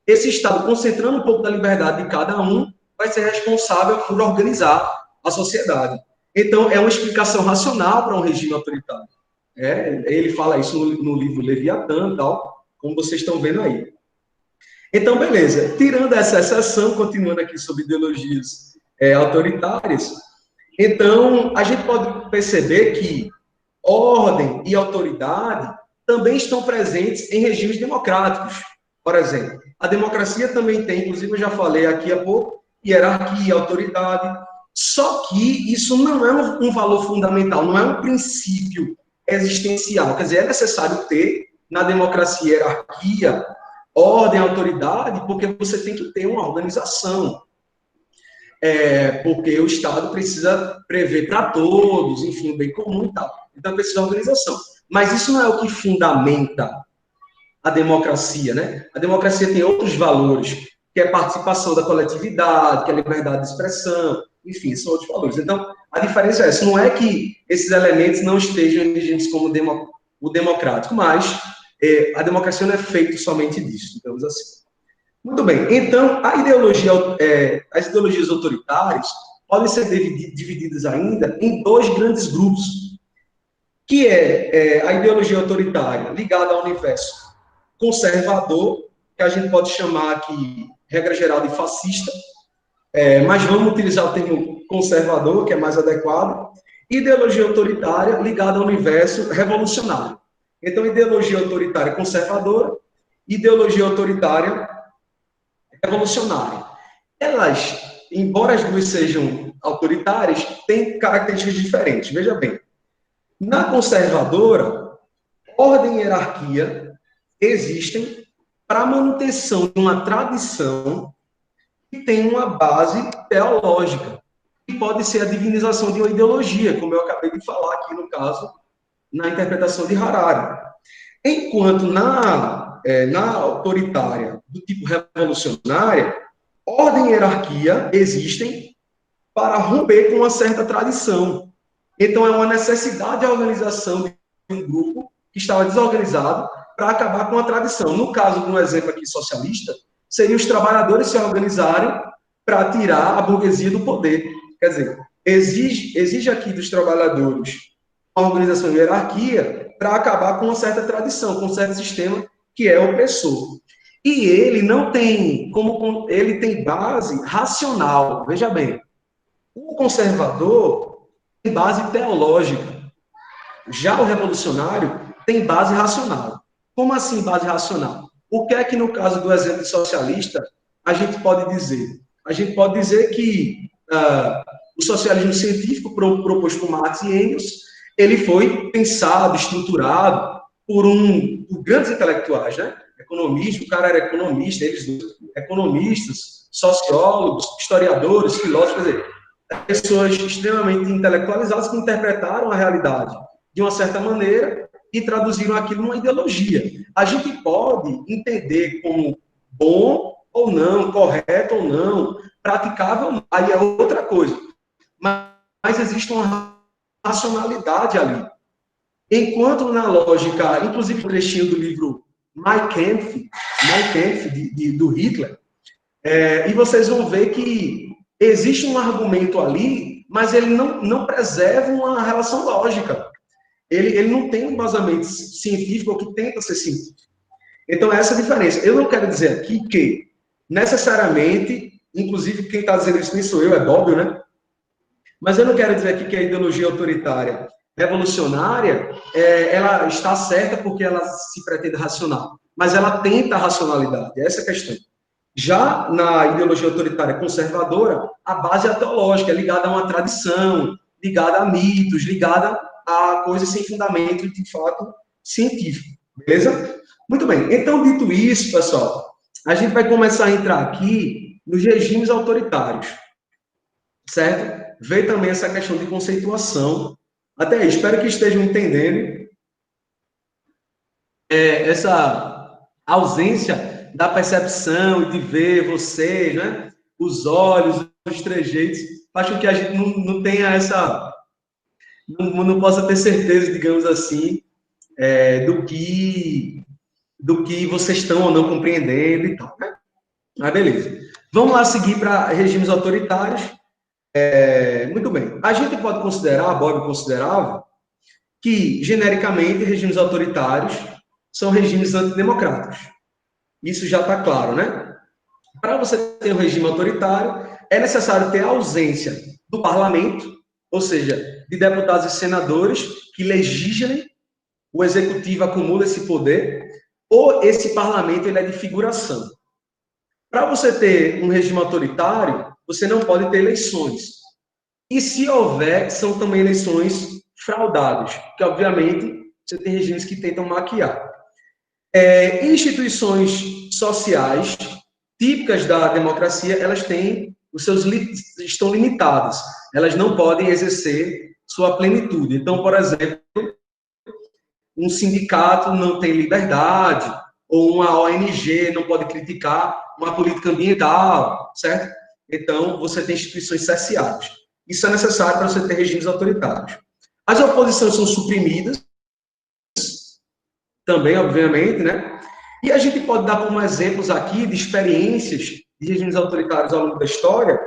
Esse Estado, concentrando um pouco da liberdade de cada um, vai ser responsável por organizar a sociedade. Então, é uma explicação racional para um regime autoritário. Ele fala isso no livro Leviatã, tal, como vocês estão vendo aí. Então, beleza. Tirando essa exceção, continuando aqui sobre ideologias autoritárias, então, a gente pode perceber que ordem e autoridade também estão presentes em regimes democráticos. Por exemplo, a democracia também tem, inclusive eu já falei aqui há pouco, hierarquia, autoridade, só que isso não é um valor fundamental, não é um princípio existencial. Quer dizer, é necessário ter na democracia hierarquia, ordem, autoridade, porque você tem que ter uma organização. Porque o Estado precisa prever para todos, enfim, o bem comum e tal. Então, precisa de organização. Mas isso não é o que fundamenta a democracia, né? A democracia tem outros valores, que é a participação da coletividade, que é a liberdade de expressão, enfim, são outros valores. Então, a diferença é essa. Não é que esses elementos não estejam emergentes como o democrático, mas a democracia não é feita somente disso, digamos assim. Muito bem. Então, as ideologias autoritárias podem ser divididas ainda em dois grandes grupos, que é a ideologia autoritária ligada ao universo conservador, que a gente pode chamar aqui, regra geral, de fascista, mas vamos utilizar o termo conservador, que é mais adequado, ideologia autoritária ligada ao universo revolucionário. Então, ideologia autoritária conservadora, ideologia autoritária revolucionária. Elas, embora as duas sejam autoritárias, têm características diferentes. Veja bem, na conservadora, ordem e hierarquia existem para a manutenção de uma tradição que tem uma base teológica, que pode ser a divinização de uma ideologia, como eu acabei de falar aqui, no caso, na interpretação de Harari. Enquanto na autoritária do tipo revolucionária, ordem e hierarquia existem para romper com uma certa tradição. Então, é uma necessidade de organização de um grupo que estava desorganizado para acabar com a tradição. No caso de um exemplo aqui socialista, seriam os trabalhadores se organizarem para tirar a burguesia do poder. Quer dizer, exige aqui dos trabalhadores uma organização de hierarquia para acabar com uma certa tradição, com um certo sistema que é opressor. E ele não tem ele tem base racional. Veja bem, o conservador tem base teológica. Já o revolucionário tem base racional. Como assim base racional? O que é que, no caso do exemplo socialista, a gente pode dizer? A gente pode dizer que o socialismo científico proposto por Marx e Engels, ele foi pensado, estruturado por grandes intelectuais, né? Economistas, o cara era economista, eles dois, economistas, sociólogos, historiadores, filósofos, quer dizer, pessoas extremamente intelectualizadas que interpretaram a realidade de uma certa maneira e traduziram aquilo numa ideologia. A gente pode entender como bom ou não, correto ou não, praticável ou não, aí é outra coisa. Mas existe uma racionalidade ali. Enquanto na lógica, inclusive o trechinho do livro Mein Kampf do Hitler, e vocês vão ver que existe um argumento ali, mas ele não preserva uma relação lógica. Ele não tem um embasamento científico ou que tenta ser científico. Então, essa é a diferença. Eu não quero dizer aqui que, necessariamente, inclusive quem está dizendo isso nem sou eu, é Bobbio, né? Mas eu não quero dizer aqui que a ideologia autoritária revolucionária, ela está certa porque ela se pretende racional. Mas ela tenta a racionalidade, essa é a questão. Já na ideologia autoritária conservadora, a base é teológica, é ligada a uma tradição, ligada a mitos, ligada a coisas sem fundamento, de fato, científico. Beleza? Muito bem. Então, dito isso, pessoal, a gente vai começar a entrar aqui nos regimes autoritários. Certo? Ver também essa questão de conceituação. Até aí, espero que estejam entendendo essa ausência da percepção e de ver vocês, né? Os olhos, os trejeitos, faz com que a gente não tenha essa... Não possa ter certeza, digamos assim, do que vocês estão ou não compreendendo e tal, né? Mas beleza. Vamos lá seguir para regimes autoritários. Muito bem. A gente pode considerar, Bob considerava, que, genericamente, regimes autoritários são regimes antidemocráticos. Isso já está claro, né? Para você ter um regime autoritário, é necessário ter a ausência do parlamento, ou seja, de deputados e senadores que legislem, o executivo acumula esse poder, ou esse parlamento ele é de figuração. Para você ter um regime autoritário, você não pode ter eleições. E se houver, são também eleições fraudadas, que obviamente você tem regimes que tentam maquiar. Instituições sociais típicas da democracia, elas têm estão limitadas. Elas não podem exercer sua plenitude. Então, por exemplo, um sindicato não tem liberdade, ou uma ONG não pode criticar uma política ambiental, certo? Então, você tem instituições cerceadas. Isso é necessário para você ter regimes autoritários. As oposições são suprimidas, também, obviamente, né? E a gente pode dar como exemplos aqui de experiências de regimes autoritários ao longo da história,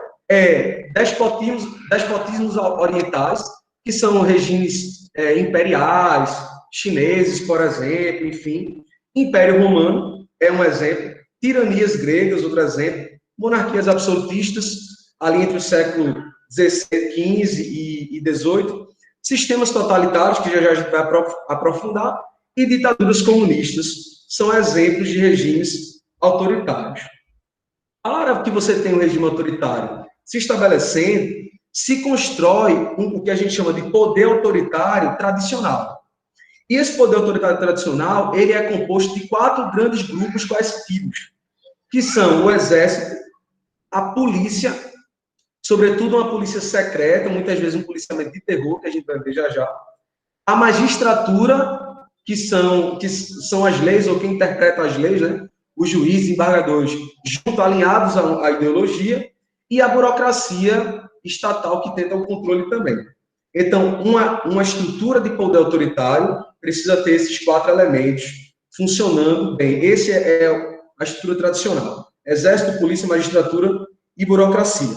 despotismos orientais, que são regimes imperiais, chineses, por exemplo, enfim. Império Romano é um exemplo. Tiranias gregas, outro exemplo. Monarquias absolutistas, ali entre o século XVI, XV e XVIII. Sistemas totalitários, que já a gente vai aprofundar. E ditaduras comunistas são exemplos de regimes autoritários. Para que você tenha um regime autoritário se estabelecendo, se constrói o que a gente chama de poder autoritário tradicional. E esse poder autoritário tradicional, ele é composto de 4 grandes grupos coercitivos, que são o exército, a polícia, sobretudo uma polícia secreta, muitas vezes um policiamento de terror, que a gente vai ver já já, a magistratura, que são as leis, ou quem interpreta as leis, né? Os juízes, embargadores, junto alinhados à ideologia, e a burocracia estatal, que tenta o controle também. Então, uma estrutura de poder autoritário precisa ter esses 4 elementos funcionando bem. Esse é a estrutura tradicional. Exército, polícia, magistratura e burocracia.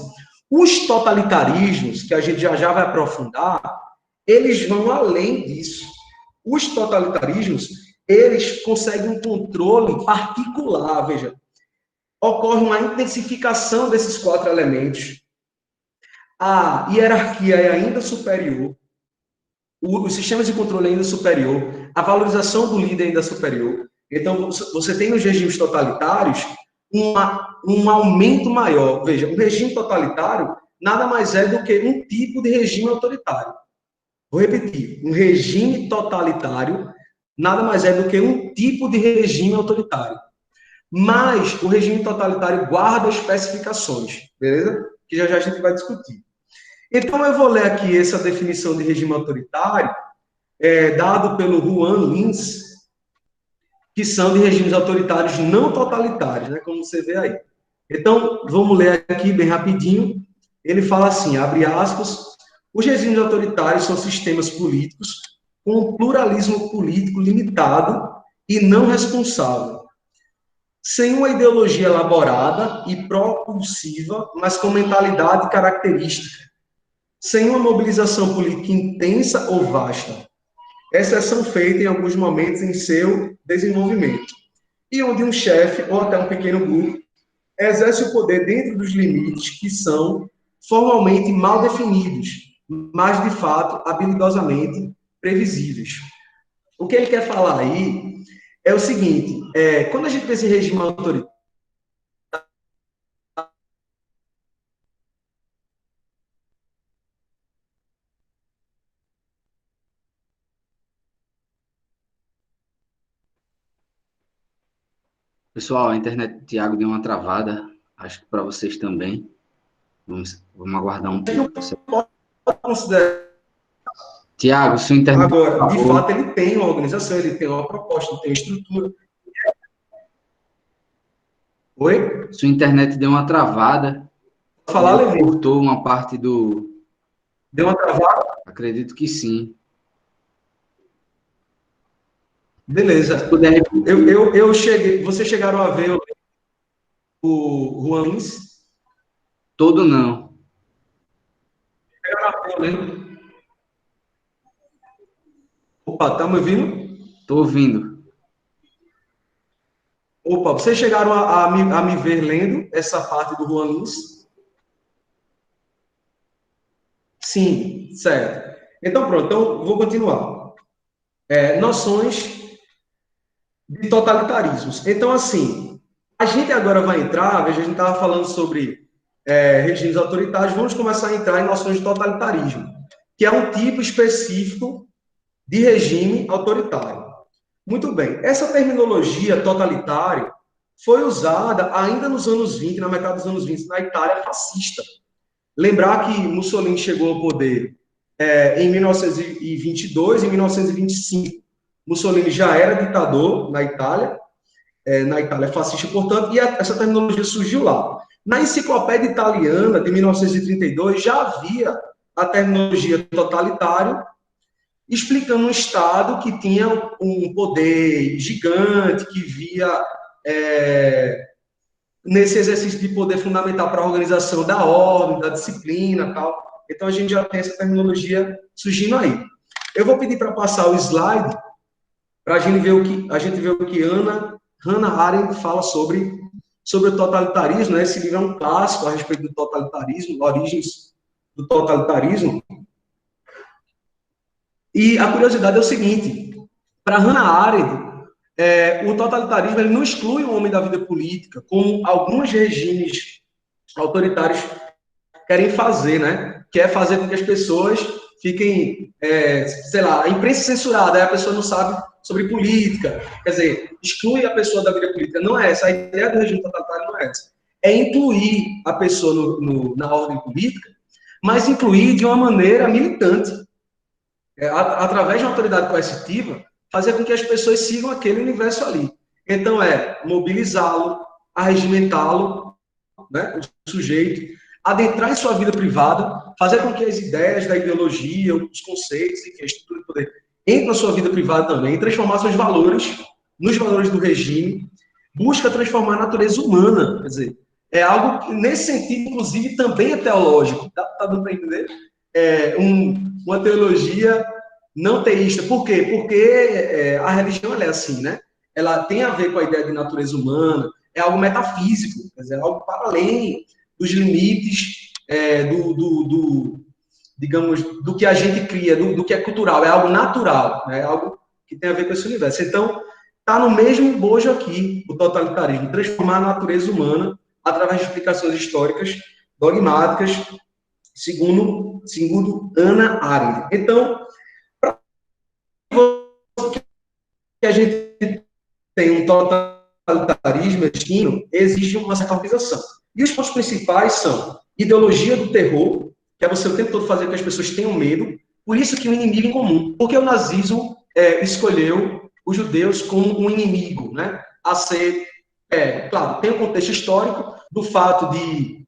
Os totalitarismos, que a gente já vai aprofundar, eles vão além disso. Os totalitarismos, eles conseguem um controle particular, veja. Ocorre uma intensificação desses 4 elementos. A hierarquia é ainda superior, os sistemas de controle é ainda superior, a valorização do líder é ainda superior. Então, você tem nos regimes totalitários um aumento maior. Veja, um regime totalitário nada mais é do que um tipo de regime autoritário. Vou repetir, um regime totalitário nada mais é do que um tipo de regime autoritário. Mas o regime totalitário guarda especificações, beleza? Que já já a gente vai discutir. Então, eu vou ler aqui essa definição de regime autoritário, dado pelo Juan Lins, que são de regimes autoritários não totalitários, né, como você vê aí. Então, vamos ler aqui bem rapidinho. Ele fala assim, abre aspas, os regimes autoritários são sistemas políticos com um pluralismo político limitado e não responsável, sem uma ideologia elaborada e propulsiva, mas com mentalidade característica, sem uma mobilização política intensa ou vasta, exceção feita em alguns momentos em seu desenvolvimento, e onde um chefe, ou até um pequeno grupo, exerce o poder dentro dos limites que são formalmente mal definidos, mas, de fato, habilidosamente previsíveis. O que ele quer falar aí é o seguinte, quando a gente pensa em regime autoritário, Pessoal, a internet do Thiago deu uma travada, acho que para vocês também. Vamos aguardar um pouco. pode considerar. Tiago, sua internet... Agora, de fato, ele tem uma organização, ele tem uma proposta, ele tem uma estrutura. Oi? Sua internet deu uma travada. Falar, Levi. Cortou uma parte do... Deu uma travada? Acredito que sim. Beleza. Se puder... Eu cheguei... Vocês chegaram a ver o Juan Lins? Todo não. Chegaram a ver, né? Opa, tá me ouvindo? Estou ouvindo. Opa, vocês chegaram a me ver lendo essa parte do Juan Lins? Sim, certo. Então, pronto. Então, vou continuar. Noções de totalitarismos. Então, assim, a gente agora vai entrar, veja, a gente estava falando sobre regimes autoritários, vamos começar a entrar em noções de totalitarismo, que é um tipo específico de regime autoritário. Muito bem. Essa terminologia totalitário foi usada ainda nos anos 20, na metade dos anos 20, na Itália fascista. Lembrar que Mussolini chegou ao poder em 1922 e 1925. Mussolini já era ditador na Itália fascista, portanto, e essa terminologia surgiu lá. Na enciclopédia italiana de 1932 já havia a terminologia totalitário, explicando um Estado que tinha um poder gigante, que via nesse exercício de poder fundamental para a organização da ordem, da disciplina e tal. Então, a gente já tem essa terminologia surgindo aí. Eu vou pedir para passar o slide para a gente ver o que Hannah Arendt fala sobre o totalitarismo, né? Esse livro é um clássico a respeito do totalitarismo, origens do totalitarismo. E a curiosidade é o seguinte, para Hannah Arendt, o totalitarismo ele não exclui o homem da vida política, como alguns regimes autoritários querem fazer, né? Que é fazer com que as pessoas fiquem, sei lá, a imprensa censurada, aí a pessoa não sabe sobre política, quer dizer, exclui a pessoa da vida política. Não é essa, a ideia do regime totalitário não é essa. É incluir a pessoa na ordem política, mas incluir de uma maneira militante. Através de uma autoridade coercitiva, fazer com que as pessoas sigam aquele universo ali. Então, mobilizá-lo, arregimentá-lo, né, o sujeito, adentrar em sua vida privada, fazer com que as ideias da ideologia, os conceitos, enfim, a estrutura de poder, entre na sua vida privada também, transformar seus valores nos valores do regime, busca transformar a natureza humana, quer dizer, é algo que, nesse sentido, inclusive, também é teológico, tá dando para entender? Uma teologia não teísta. Por quê? Porque a religião ela é assim, né? Ela tem a ver com a ideia de natureza humana, é algo metafísico, quer dizer, é algo para além dos limites digamos, do que a gente cria, do que é cultural, é algo natural, né? É algo que tem a ver com esse universo. Então, está no mesmo bojo aqui, o totalitarismo, transformar a natureza humana através de explicações históricas, dogmáticas, segundo Hannah Arendt. Então, que a gente tem um totalitarismo destino, existe uma certa organização. E os pontos principais são ideologia do terror, que é você o tempo todo fazer com que as pessoas tenham medo, por isso que o inimigo em comum. Porque o nazismo escolheu os judeus como um inimigo, né? A ser, claro, tem um contexto histórico do fato de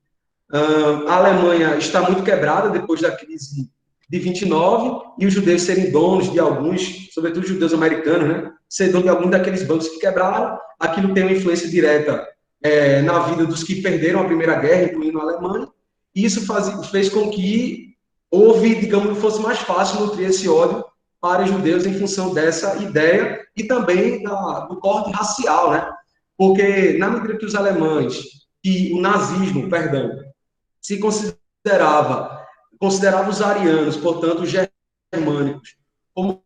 a Alemanha estar muito quebrada depois da crise de 29 e os judeus serem donos de alguns, sobretudo os judeus americanos, né? Ser dono de alguns daqueles bancos que quebraram. Aquilo tem uma influência direta na vida dos que perderam a Primeira Guerra, incluindo a Alemanha. E isso fez com que digamos, fosse mais fácil nutrir esse ódio para os judeus em função dessa ideia e também do corte racial, né? Porque na medida que os alemães, que o nazismo, perdão, se considerava os arianos, portanto, os germânicos, como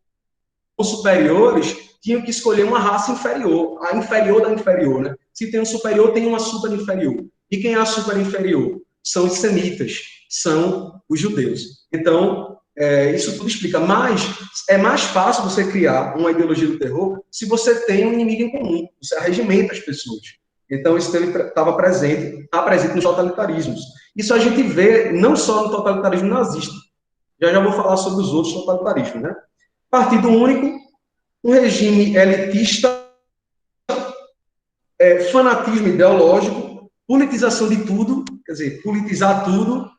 superiores, tinham que escolher uma raça inferior, a inferior da inferior, né? Se tem um superior, tem uma super inferior. E quem é a super inferior? São os semitas, são os judeus. Então, isso tudo explica. Mas é mais fácil você criar uma ideologia do terror se você tem um inimigo em comum, você arregimenta as pessoas. Então, isso estava presente, está presente nos totalitarismos. Isso a gente vê não só no totalitarismo nazista. Já vou falar sobre os outros totalitarismos, né? Partido único, um regime elitista, fanatismo ideológico, politização de tudo, quer dizer, politizar tudo,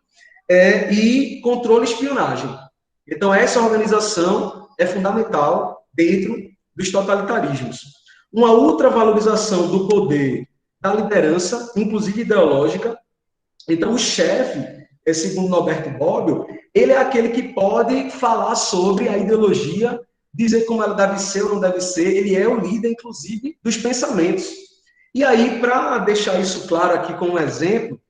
e controle e espionagem. Então, essa organização é fundamental dentro dos totalitarismos. Uma ultravalorização do poder da liderança, inclusive ideológica. Então, o chefe, segundo Norberto Bobbio, ele é aquele que pode falar sobre a ideologia, dizer como ela deve ser ou não deve ser, ele é o líder, inclusive, dos pensamentos. E aí, para deixar isso claro aqui como exemplo,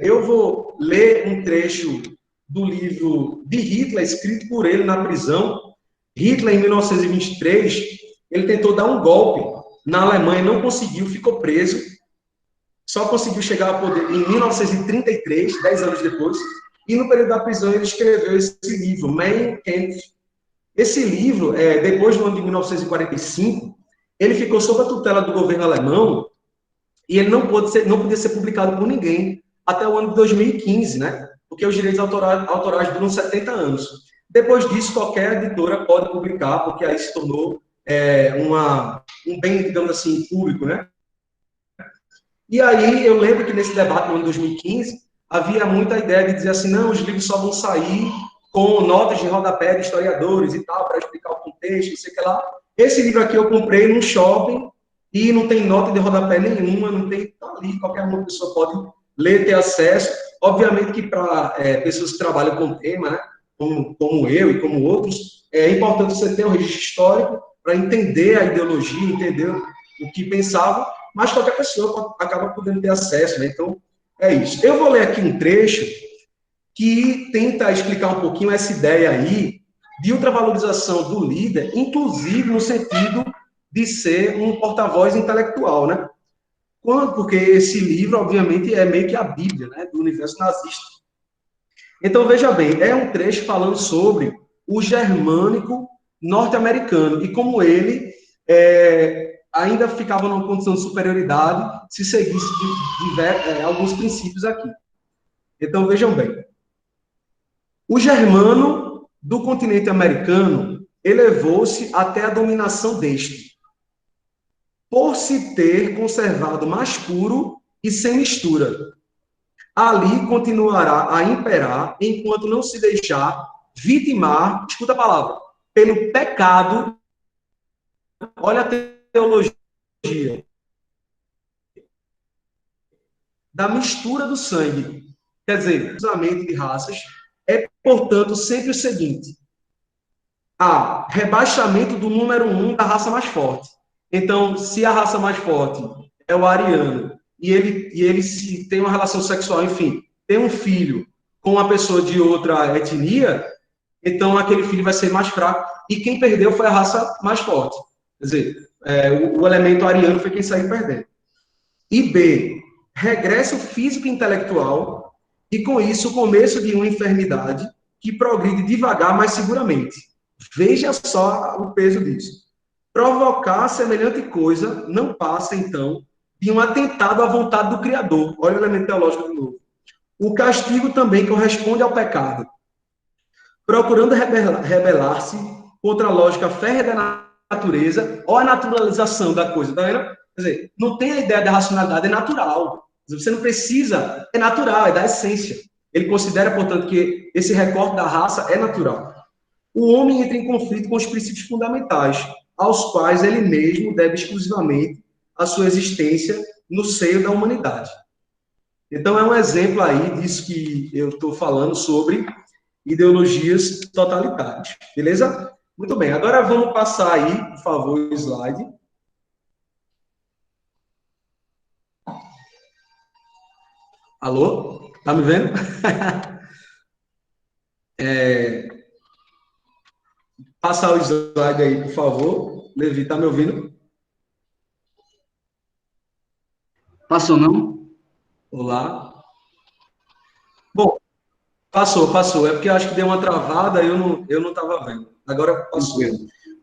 eu vou ler um trecho do livro de Hitler, escrito por ele na prisão. Hitler, em 1923, ele tentou dar um golpe na Alemanha, não conseguiu, ficou preso, só conseguiu chegar ao poder em 1933, 10 anos depois, e no período da prisão ele escreveu esse livro, Mein Kampf. Esse livro, depois do ano de 1945, ele ficou sob a tutela do governo alemão e ele não podia ser publicado por ninguém até o ano de 2015, né? Porque os direitos autorais duram 70 anos. Depois disso, qualquer editora pode publicar, porque aí se tornou um bem, digamos assim, público, né? E aí eu lembro que nesse debate, no ano de 2015, havia muita ideia de dizer assim, não, os livros só vão sair com notas de rodapé de historiadores e tal, para explicar o contexto, não sei o que lá. Esse livro aqui eu comprei num shopping e não tem nota de rodapé nenhuma, não tem, tá ali, qualquer uma pessoa pode ler, ter acesso. Obviamente que para pessoas que trabalham com o tema, né, como eu e como outros, é importante você ter um registro histórico para entender a ideologia, entender o que pensavam, mas qualquer pessoa acaba podendo ter acesso, né? Então, é isso. Eu vou ler aqui um trecho que tenta explicar um pouquinho essa ideia aí de ultravalorização do líder, inclusive no sentido de ser um porta-voz intelectual, né? Porque esse livro, obviamente, é meio que a Bíblia, né, do universo nazista. Então, veja bem, é um trecho falando sobre o germânico norte-americano e como ele ainda ficava numa condição de superioridade se seguisse alguns princípios aqui. Então, vejam bem. O germano do continente americano elevou-se até a dominação deste, por se ter conservado mais puro e sem mistura. Ali continuará a imperar enquanto não se deixar vitimar, escuta a palavra, pelo pecado. Olha a teologia da mistura do sangue. Quer dizer, cruzamento de raças é, portanto, sempre o seguinte: há rebaixamento do número 1 da raça mais forte. Então, se a raça mais forte é o ariano, e ele se tem uma relação sexual, enfim, tem um filho com uma pessoa de outra etnia, então aquele filho vai ser mais fraco, e quem perdeu foi a raça mais forte. Quer dizer, o elemento ariano foi quem saiu perdendo. E B, regresso físico e intelectual, e com isso o começo de uma enfermidade que progride devagar, mas seguramente. Veja só o peso disso. Provocar semelhante coisa não passa, então, de um atentado à vontade do Criador. Olha o elemento teológico de novo. O castigo também corresponde ao pecado, procurando rebelar-se contra a lógica férrea da natureza ou a naturalização da coisa, tá vendo? Quer dizer, não tem a ideia da racionalidade, é natural. Você não precisa, é natural, é da essência. Ele considera, portanto, que esse recorte da raça é natural. O homem entra em conflito com os princípios fundamentais, aos quais ele mesmo deve exclusivamente a sua existência no seio da humanidade. Então, é um exemplo aí disso que eu estou falando sobre ideologias totalitárias. Beleza? Muito bem. Agora vamos passar aí, por favor, o slide. Alô? Tá me vendo? Passar o slide aí, por favor. Levi, tá me ouvindo? Passou, não? Olá. Bom, passou. É porque eu acho que deu uma travada, eu não estava vendo. Agora passou.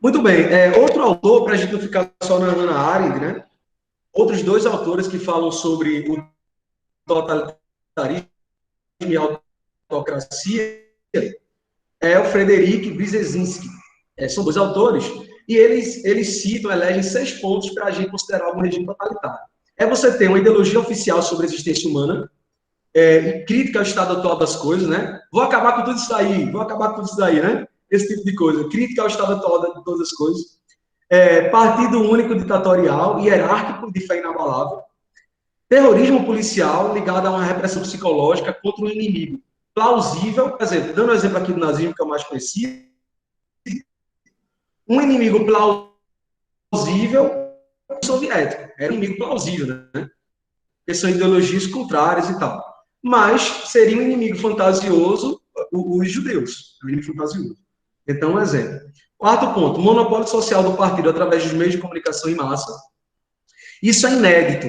Muito bem. Outro autor, para a gente não ficar só na Hannah Arendt, né? Outros dois autores que falam sobre o totalitarismo e a autocracia é o Frederic Brzezinski. São dois autores, e eles citam, elegem 6 pontos para a gente considerar algum regime totalitário. Você ter uma ideologia oficial sobre a existência humana, e crítica ao estado atual das coisas, né? Vou acabar com tudo isso daí, né? Esse tipo de coisa. Crítica ao estado atual de todas as coisas. Partido único ditatorial, hierárquico, de fé inabalável. Terrorismo policial ligado a uma repressão psicológica contra um inimigo plausível. Por exemplo, dando um exemplo aqui do nazismo, que é o mais conhecido. Um inimigo plausível soviético. Era um inimigo plausível, né? Porque são ideologias contrárias e tal. Mas seria um inimigo fantasioso os judeus. Um inimigo fantasioso. Então, um exemplo. 4º ponto. Monopólio social do partido através dos meios de comunicação em massa. Isso é inédito.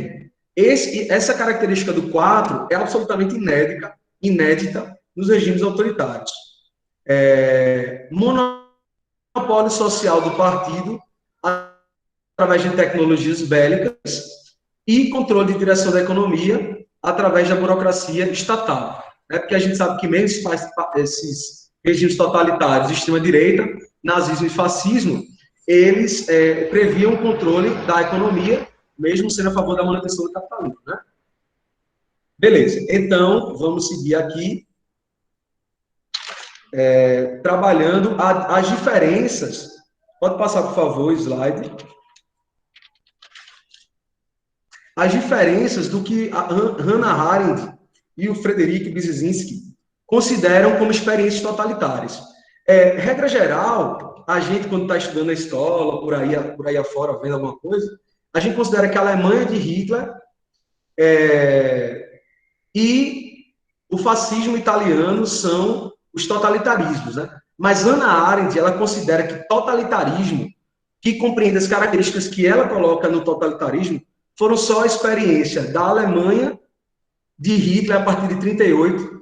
Essa característica do 4 é absolutamente inédita nos regimes autoritários. Monopólio social do partido através de tecnologias bélicas e controle de direção da economia através da burocracia estatal. Porque a gente sabe que mesmo esses regimes totalitários de extrema-direita, nazismo e fascismo, eles previam o controle da economia, mesmo sendo a favor da manutenção do capitalismo. Né? Beleza, então, vamos seguir aqui, trabalhando as diferenças. Pode passar, por favor, o slide. As diferenças do que a Hannah Arendt e o Frederic Brzezinski consideram como experiências totalitárias. Regra geral, a gente, quando está estudando na escola, por aí afora, vendo alguma coisa, a gente considera que a Alemanha de Hitler e o fascismo italiano são os totalitarismos, né? Mas Hannah Arendt, ela considera que totalitarismo, que compreende as características que ela coloca no totalitarismo, foram só a experiência da Alemanha de Hitler a partir de 38,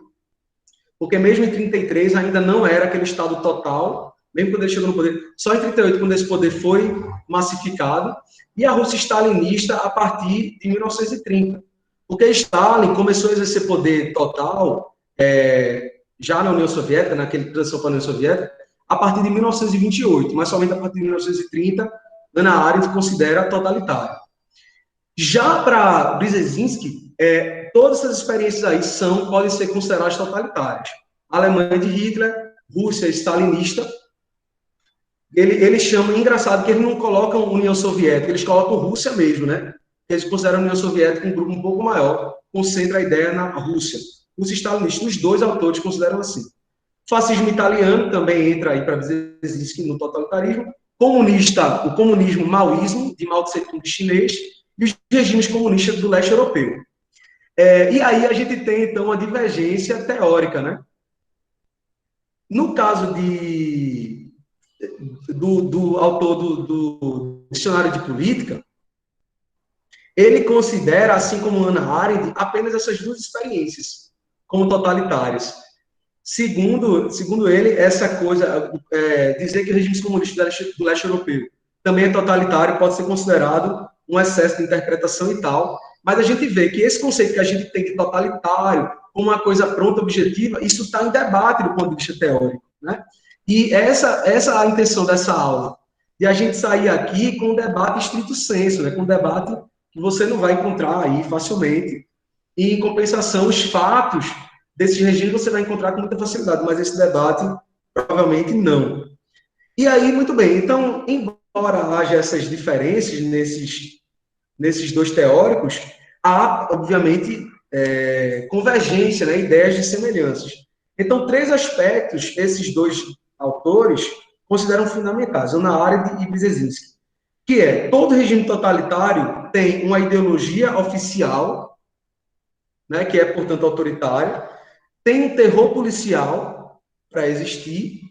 porque mesmo em 33 ainda não era aquele Estado total, mesmo quando ele chegou no poder, só em 38, quando esse poder foi massificado, e a Rússia stalinista a partir de 1930, porque Stalin começou a exercer poder total já na União Soviética, naquele transição para a União Soviética, a partir de 1928, mas somente a partir de 1930, Hannah Arendt considera totalitário. Já para Brzezinski, todas essas experiências aí podem ser consideradas totalitárias. A Alemanha de Hitler, Rússia stalinista, ele chama, engraçado que eles não colocam União Soviética, eles colocam Rússia mesmo, né? Eles consideram a União Soviética um grupo um pouco maior, concentra a ideia na Rússia. Os stalinistas, os dois autores consideram assim. Fascismo italiano também entra aí para Brzezinski no totalitarismo. O comunismo maoísmo, de Mao Tse-tung chinês, e os regimes comunistas do leste europeu. E aí a gente tem, então, uma divergência teórica, né? No caso do autor do Dicionário de Política, ele considera, assim como Hannah Arendt, apenas essas duas experiências como totalitárias. Segundo ele, essa coisa, dizer que regimes comunistas do leste europeu também é totalitário, pode ser considerado um excesso de interpretação e tal, mas a gente vê que esse conceito que a gente tem de totalitário, como uma coisa pronta, objetiva, isso está em debate do ponto de vista teórico, né? E essa é a intenção dessa aula, de a gente sair aqui com um debate estrito sensu, né? Com um debate que você não vai encontrar aí facilmente, e, em compensação, os fatos desses regimes você vai encontrar com muita facilidade, mas esse debate provavelmente não. E aí, muito bem, então, embora haja essas diferenças nesses dois teóricos, há, obviamente, convergência, né, ideias de semelhanças. Então, 3 aspectos esses dois autores consideram fundamentais, Hannah Arendt e Brzezinski, que é, todo regime totalitário tem uma ideologia oficial, né, que é, portanto, autoritária, tem um terror policial para existir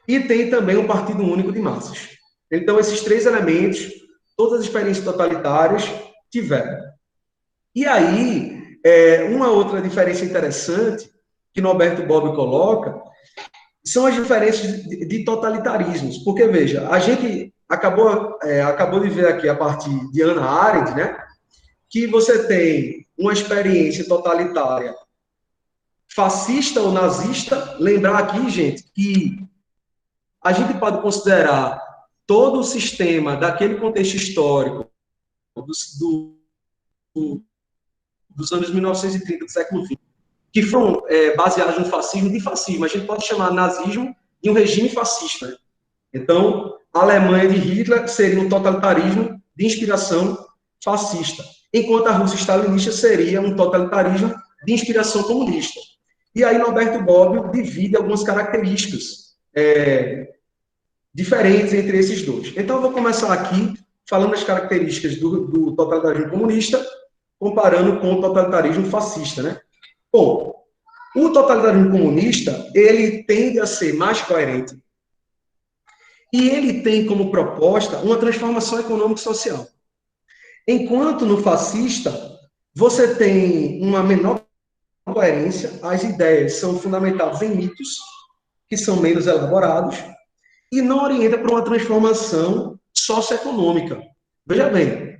e tem também um partido único de massas. Então, esses 3 elementos, todas as experiências totalitárias tiveram. E aí, uma outra diferença interessante que Norberto Bobbio coloca são as diferenças de totalitarismos. Porque, veja, a gente acabou de ver aqui, a partir de Hannah Arendt, né, que você tem uma experiência totalitária fascista ou nazista. Lembrar aqui, gente, que a gente pode considerar todo o sistema daquele contexto histórico dos anos 1930 do século XX, que foram baseados no fascismo, de fascismo. A gente pode chamar nazismo de um regime fascista. Né? Então, a Alemanha de Hitler seria um totalitarismo de inspiração fascista, enquanto a Rússia stalinista seria um totalitarismo de inspiração comunista. E aí Norberto Bobbio divide algumas características diferentes entre esses dois. Então, eu vou começar aqui falando das características do totalitarismo comunista, comparando com o totalitarismo fascista, né? Bom, o totalitarismo comunista, ele tende a ser mais coerente e ele tem como proposta uma transformação econômica e social. Enquanto no fascista, você tem uma menor coerência, as ideias são fundamentadas em mitos, que são menos elaborados, e não orienta para uma transformação socioeconômica. Veja bem,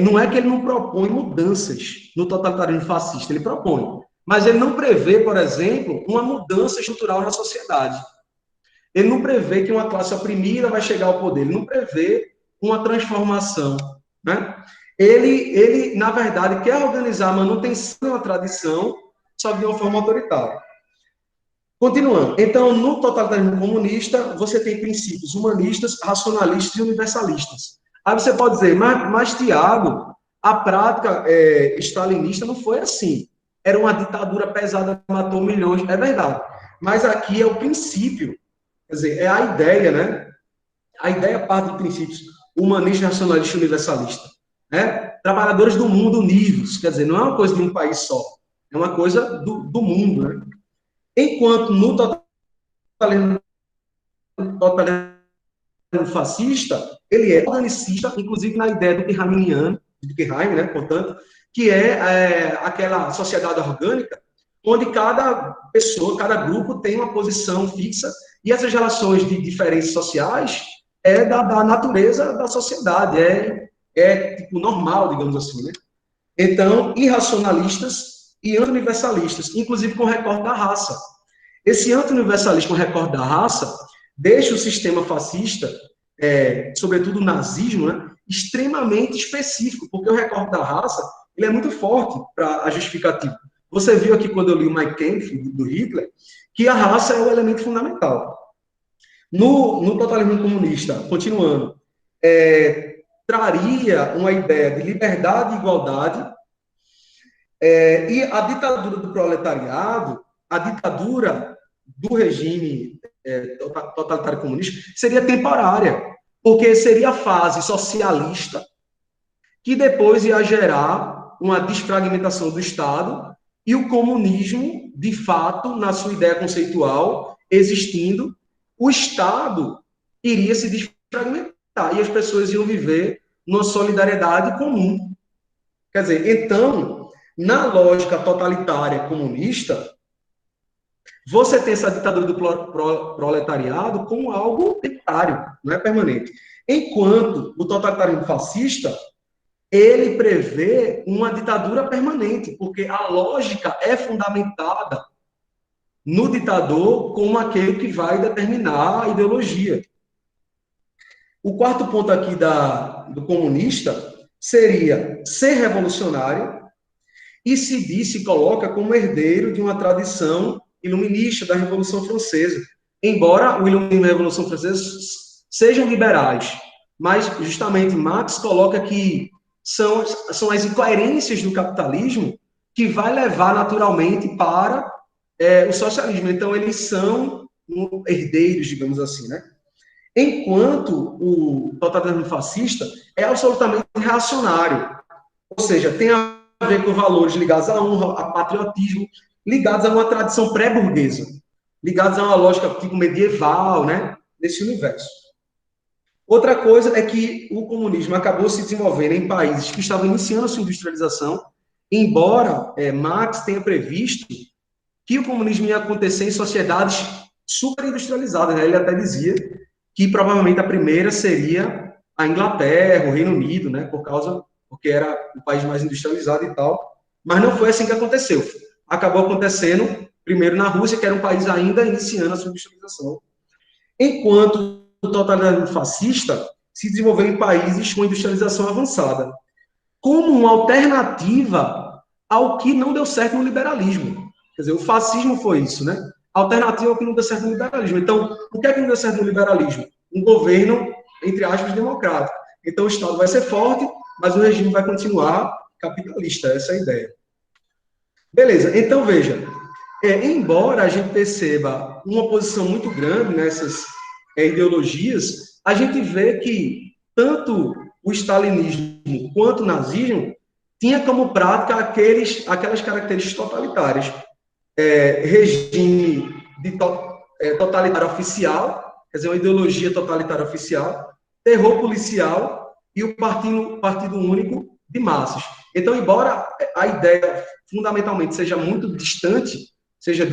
não é que ele não propõe mudanças no totalitarismo fascista, ele propõe, mas ele não prevê, por exemplo, uma mudança estrutural na sociedade. Ele não prevê que uma classe oprimida vai chegar ao poder, ele não prevê uma transformação, né? Ele, na verdade, quer organizar a manutenção de uma tradição, só de uma forma autoritária. Continuando. Então, no totalitarismo comunista, você tem princípios humanistas, racionalistas e universalistas. Aí você pode dizer, mas Tiago, a prática stalinista não foi assim. Era uma ditadura pesada, matou milhões. É verdade. Mas aqui é o princípio. Quer dizer, é a ideia, né? A ideia parte de princípios humanista, racionalista e universalista. Né? Trabalhadores do mundo unidos. Quer dizer, não é uma coisa de um país só. É uma coisa do mundo, né? Enquanto no totalitarismo fascista, ele é organicista, inclusive na ideia do Durkheimiano, né, portanto, que é aquela sociedade orgânica, onde cada pessoa, cada grupo tem uma posição fixa, e essas relações de diferenças sociais da natureza da sociedade, tipo normal, digamos assim, né? Então, irracionalistas e anti-universalistas, inclusive com recorte da raça. Esse anti-universalismo com recorte da raça deixa o sistema fascista, sobretudo o nazismo, né, extremamente específico, porque o recorte da raça ele é muito forte para a justificativa. Você viu aqui, quando eu li o Mein Kampf, do Hitler, que a raça é o elemento fundamental. No totalismo comunista, continuando, traria uma ideia de liberdade e igualdade, e a ditadura do proletariado, a ditadura do regime totalitário comunista seria temporária, porque seria a fase socialista que depois ia gerar uma desfragmentação do Estado e o comunismo, de fato, na sua ideia conceitual, existindo, o Estado iria se desfragmentar e as pessoas iam viver numa solidariedade comum. Quer dizer, então, na lógica totalitária comunista, você tem essa ditadura do proletariado como algo temporário, não é permanente. Enquanto o totalitarismo fascista, ele prevê uma ditadura permanente, porque a lógica é fundamentada no ditador como aquele que vai determinar a ideologia. O quarto ponto aqui do comunista seria ser revolucionário e se coloca como herdeiro de uma tradição iluminista da Revolução Francesa. Embora o iluminismo e a Revolução Francesa sejam liberais, mas justamente Marx coloca que são as incoerências do capitalismo que vai levar naturalmente para o socialismo. Então, eles são herdeiros, digamos assim, né? Enquanto o totalitarismo fascista é absolutamente reacionário, ou seja, tem a ver com valores ligados à honra, a patriotismo, ligados a uma tradição pré-burguesa, ligados a uma lógica tipo medieval, né? Nesse universo. Outra coisa é que o comunismo acabou se desenvolvendo em países que estavam iniciando a sua industrialização, embora Marx tenha previsto que o comunismo ia acontecer em sociedades superindustrializadas, né? Ele até dizia que provavelmente a primeira seria a Inglaterra, o Reino Unido, né? Porque era o país mais industrializado e tal, mas não foi assim que aconteceu. Acabou acontecendo primeiro na Rússia, que era um país ainda iniciando a sua industrialização, enquanto o totalitarismo fascista se desenvolveu em países com industrialização avançada, como uma alternativa ao que não deu certo no liberalismo. Quer dizer, o fascismo foi isso, né? Alternativa ao que não deu certo no liberalismo. Então, o que é que não deu certo no liberalismo? Um governo, entre aspas, democrático. Então, o Estado vai ser forte, mas o regime vai continuar capitalista. Essa é a ideia. Beleza, então veja, embora a gente perceba uma oposição muito grande nessas ideologias, a gente vê que tanto o stalinismo quanto o nazismo tinha como prática aquelas características totalitárias. Regime totalitário oficial, quer dizer, uma ideologia totalitária oficial, terror policial e o partido único de massas. Então, embora a ideia fundamentalmente seja muito distante, seja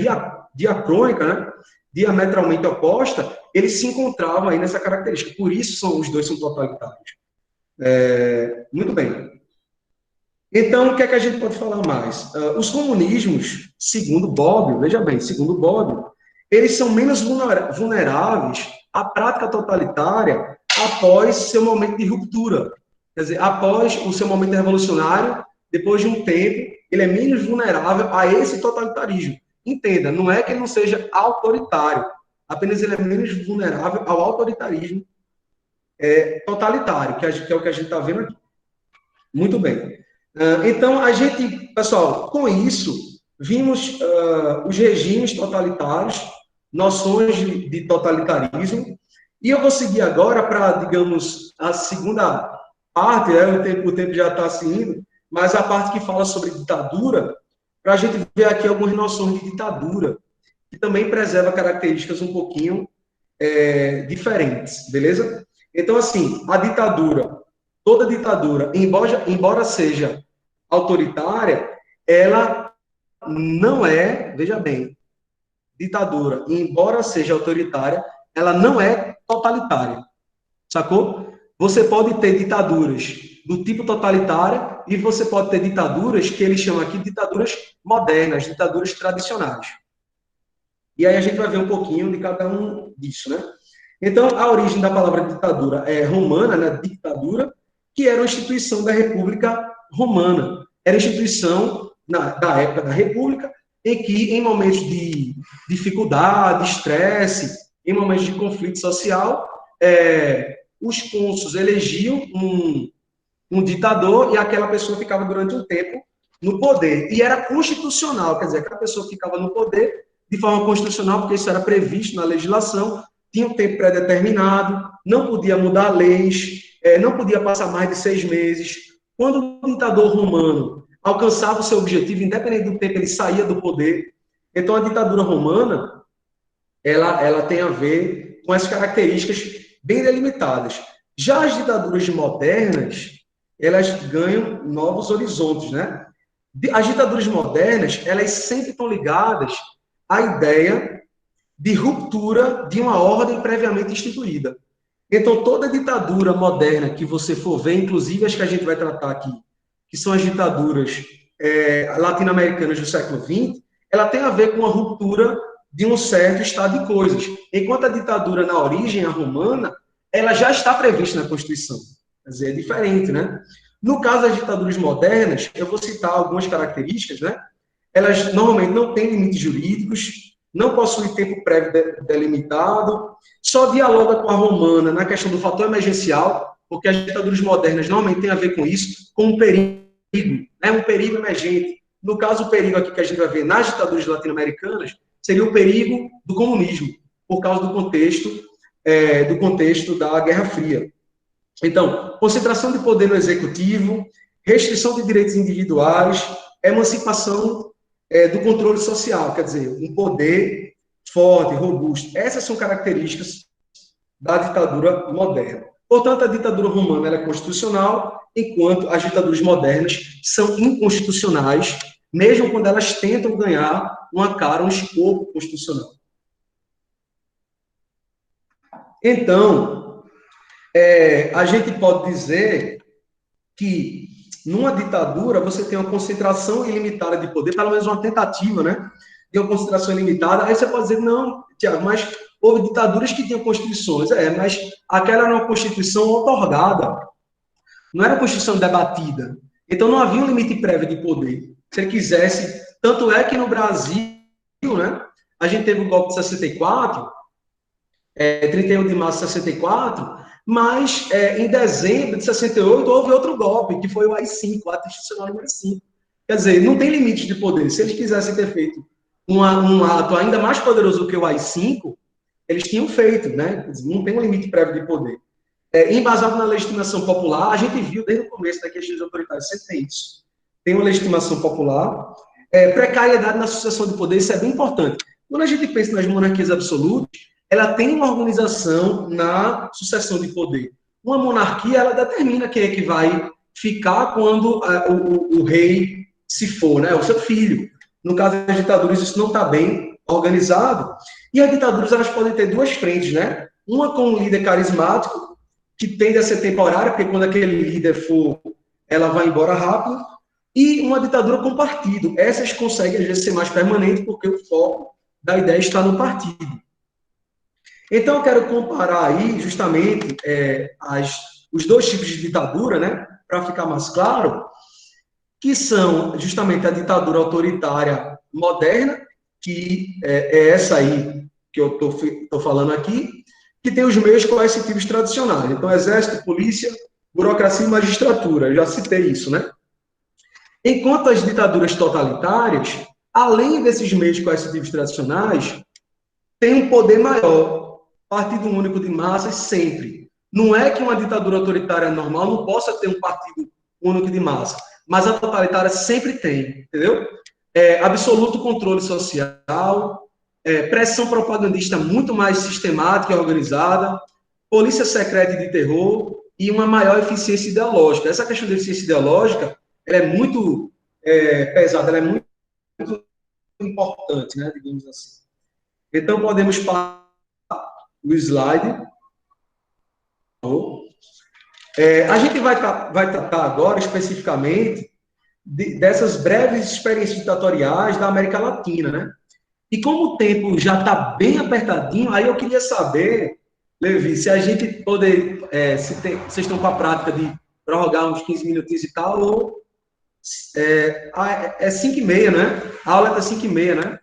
diacrônica, né, diametralmente oposta, eles se encontravam aí nessa característica. Por isso, os dois são totalitários. Muito bem. Então, o que é que a gente pode falar mais? Os comunismos, segundo Bobbio, veja bem, segundo Bobbio, eles são menos vulneráveis à prática totalitária após seu momento de ruptura. Quer dizer, após o seu momento revolucionário, depois de um tempo, ele é menos vulnerável a esse totalitarismo. Entenda, não é que ele não seja autoritário, apenas ele é menos vulnerável ao autoritarismo totalitário, que é o que a gente está vendo aqui. Muito bem. Então, a gente, pessoal, com isso, vimos os regimes totalitários, noções de totalitarismo, e eu vou seguir agora para, digamos, a segunda parte, o tempo já está se indo, mas a parte que fala sobre ditadura, para a gente ver aqui algumas noções de ditadura, que também preserva características um pouquinho diferentes, beleza? Então, assim, a ditadura, toda ditadura, embora seja autoritária, ela não é, veja bem, ditadura, embora seja autoritária, ela não é totalitária, sacou? Você pode ter ditaduras do tipo totalitária e você pode ter ditaduras que eles chamam aqui de ditaduras modernas, ditaduras tradicionais. E aí a gente vai ver um pouquinho de cada um disso, né? Então, a origem da palavra ditadura é romana, né? Ditadura, que era uma instituição da República Romana. Era a instituição da época da República, em que, em momentos de dificuldade, estresse, em momentos de conflito social, os cônsules elegiam um ditador e aquela pessoa ficava durante um tempo no poder. E era constitucional, quer dizer, aquela pessoa ficava no poder de forma constitucional, porque isso era previsto na legislação, tinha um tempo pré-determinado, não podia mudar leis, não podia passar mais de 6 meses. Quando o ditador romano alcançava o seu objetivo, independente do tempo, ele saía do poder. Então, a ditadura romana, ela tem a ver com essas características bem delimitadas. Já as ditaduras modernas, elas ganham novos horizontes, né? As ditaduras modernas, elas sempre estão ligadas à ideia de ruptura de uma ordem previamente instituída. Então, toda ditadura moderna que você for ver, inclusive as que a gente vai tratar aqui, que são as ditaduras latino-americanas do século XX, ela tem a ver com a ruptura de um certo estado de coisas. Enquanto a ditadura, na origem, a romana, ela já está prevista na Constituição. Quer dizer, é diferente, né? No caso das ditaduras modernas, eu vou citar algumas características, né? Elas normalmente não têm limites jurídicos, não possuem tempo prévio delimitado, só dialoga com a romana na questão do fator emergencial, porque as ditaduras modernas normalmente têm a ver com isso, com um perigo, né? Um perigo emergente. No caso, o perigo aqui que a gente vai ver nas ditaduras latino-americanas seria o perigo do comunismo, por causa do contexto da Guerra Fria. Então, concentração de poder no executivo, restrição de direitos individuais, emancipação do controle social, quer dizer, um poder forte, robusto. Essas são características da ditadura moderna. Portanto, a ditadura romana ela é constitucional, enquanto as ditaduras modernas são inconstitucionais, mesmo quando elas tentam ganhar uma cara, um escopo constitucional. Então, a gente pode dizer que numa ditadura você tem uma concentração ilimitada de poder, pelo menos uma tentativa, né, de uma concentração ilimitada. Aí você pode dizer, não, Tiago, mas houve ditaduras que tinham constituições. Mas aquela era uma constituição otorgada, não era uma constituição debatida. Então não havia um limite prévio de poder. Se ele quisesse, tanto é que no Brasil, né, a gente teve o golpe de 64, 31 de março de 64, mas em dezembro de 68 houve outro golpe, que foi o AI-5, o ato institucional número 5. Quer dizer, não tem limite de poder. Se eles quisessem ter feito um ato ainda mais poderoso do que o AI-5, eles tinham feito, né? Não tem um limite prévio de poder. Embasado na legitimação popular, a gente viu desde o começo da questão de autoritários, sempre tem isso. Tem uma legitimação popular, precariedade na sucessão de poder, isso é bem importante. Quando a gente pensa nas monarquias absolutas, ela tem uma organização na sucessão de poder. Uma monarquia, ela determina quem é que vai ficar quando o rei se for, né? O seu filho. No caso das ditaduras, isso não está bem organizado. E as ditaduras, elas podem ter duas frentes, né? Uma com um líder carismático, que tende a ser temporária, porque quando aquele líder for, ela vai embora rápido. E uma ditadura com partido. Essas conseguem, às vezes, ser mais permanentes, porque o foco da ideia está no partido. Então, eu quero comparar aí, justamente, os dois tipos de ditadura, né, para ficar mais claro, que são, justamente, a ditadura autoritária moderna, que é essa aí que eu estou falando aqui, que tem os meios coercitivos tradicionais. Então, exército, polícia, burocracia e magistratura. Eu já citei isso, né? Enquanto as ditaduras totalitárias, além desses meios coercitivos tradicionais, tem um poder maior. Partido único de massas sempre. Não é que uma ditadura autoritária normal não possa ter um partido único de massa, mas a totalitária sempre tem, entendeu? Absoluto controle social, pressão propagandista muito mais sistemática e organizada, polícia secreta e de terror e uma maior eficiência ideológica. Essa questão de eficiência ideológica ela é muito pesada, ela é muito importante, né, digamos assim. Então, podemos passar o slide. A gente vai tratar agora, especificamente, dessas breves experiências ditatoriais da América Latina, né? E como o tempo já está bem apertadinho, aí eu queria saber, Levi, se a gente poder, vocês estão com a prática de prorrogar uns 15 minutinhos e tal, ou é 5h30, né? A aula é até 5h30, né?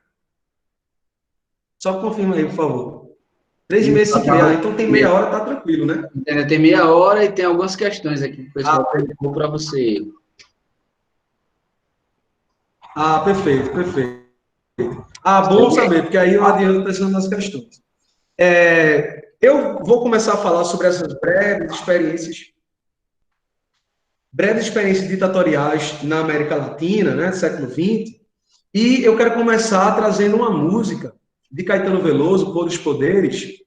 Só confirma aí, por favor. 3h30, 5h30. Então tem meia hora, tá tranquilo, né? Tem meia hora e tem algumas questões aqui que o pessoal perguntou para você. Perfeito, perfeito. Bom saber, porque aí eu adianto pensando nas questões. Eu vou começar a falar sobre essas breves experiências ditatoriais na América Latina, né, século XX, e eu quero começar trazendo uma música de Caetano Veloso, Pôr dos Poderes,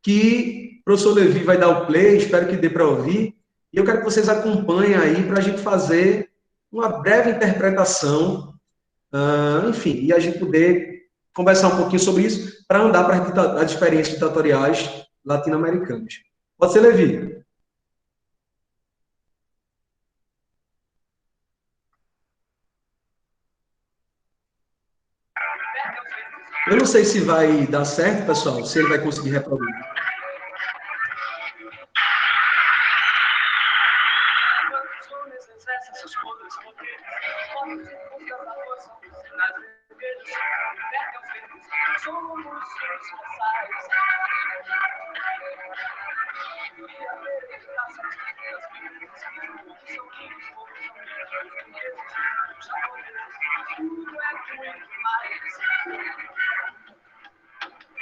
que o professor Levi vai dar o play, espero que dê para ouvir, e eu quero que vocês acompanhem aí para a gente fazer uma breve interpretação, enfim, e a gente poder conversar um pouquinho sobre isso para andar para as experiências ditatoriais latino-americanas. Pode ser, Levi? Eu não sei se vai dar certo, pessoal, se ele vai conseguir reproduzir.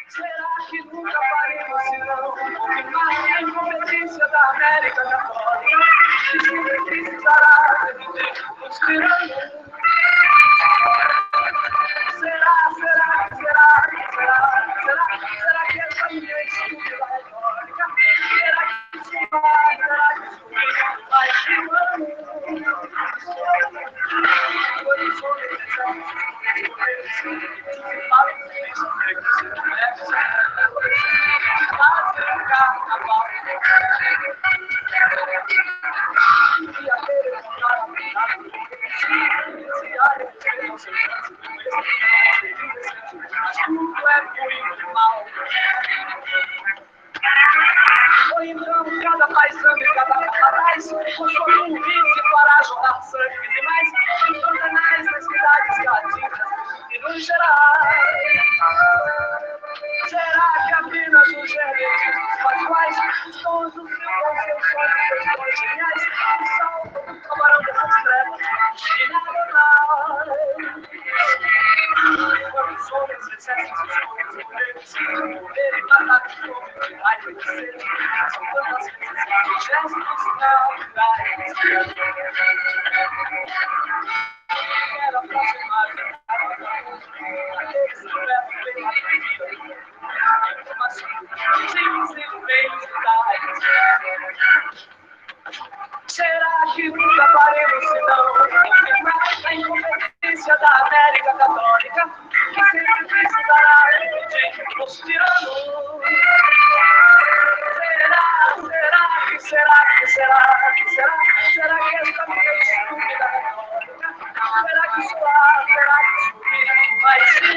Será que nunca faremos se não confirmar a incompetência da América Católica? Que sempre precisará reviver os tiranos. Será que essa minha estúpida retórica? Será que isso vai estimando? Ou então, cada paisano e cada rapaz construiu um vício para jorrar sangue demais em pantanais das cidades latinas e no geral. Será que apenas os herdetos casuais, os tons dos seus sonhos geniais, que saltam do camarão dessas trevas e nada mais? Quando os homens exercem seus poderes, ele matar os homens de raiva e de sede, são tantas vezes gestos naturais. Quero aproximar aqueles que levam bem a vida, mas sem felicidade. Será que nunca faremos se não confirmar a incompetência da América Católica, que sempre precisará de os tiranos? Será que esta minha estúpida retórica? Será que subir vai se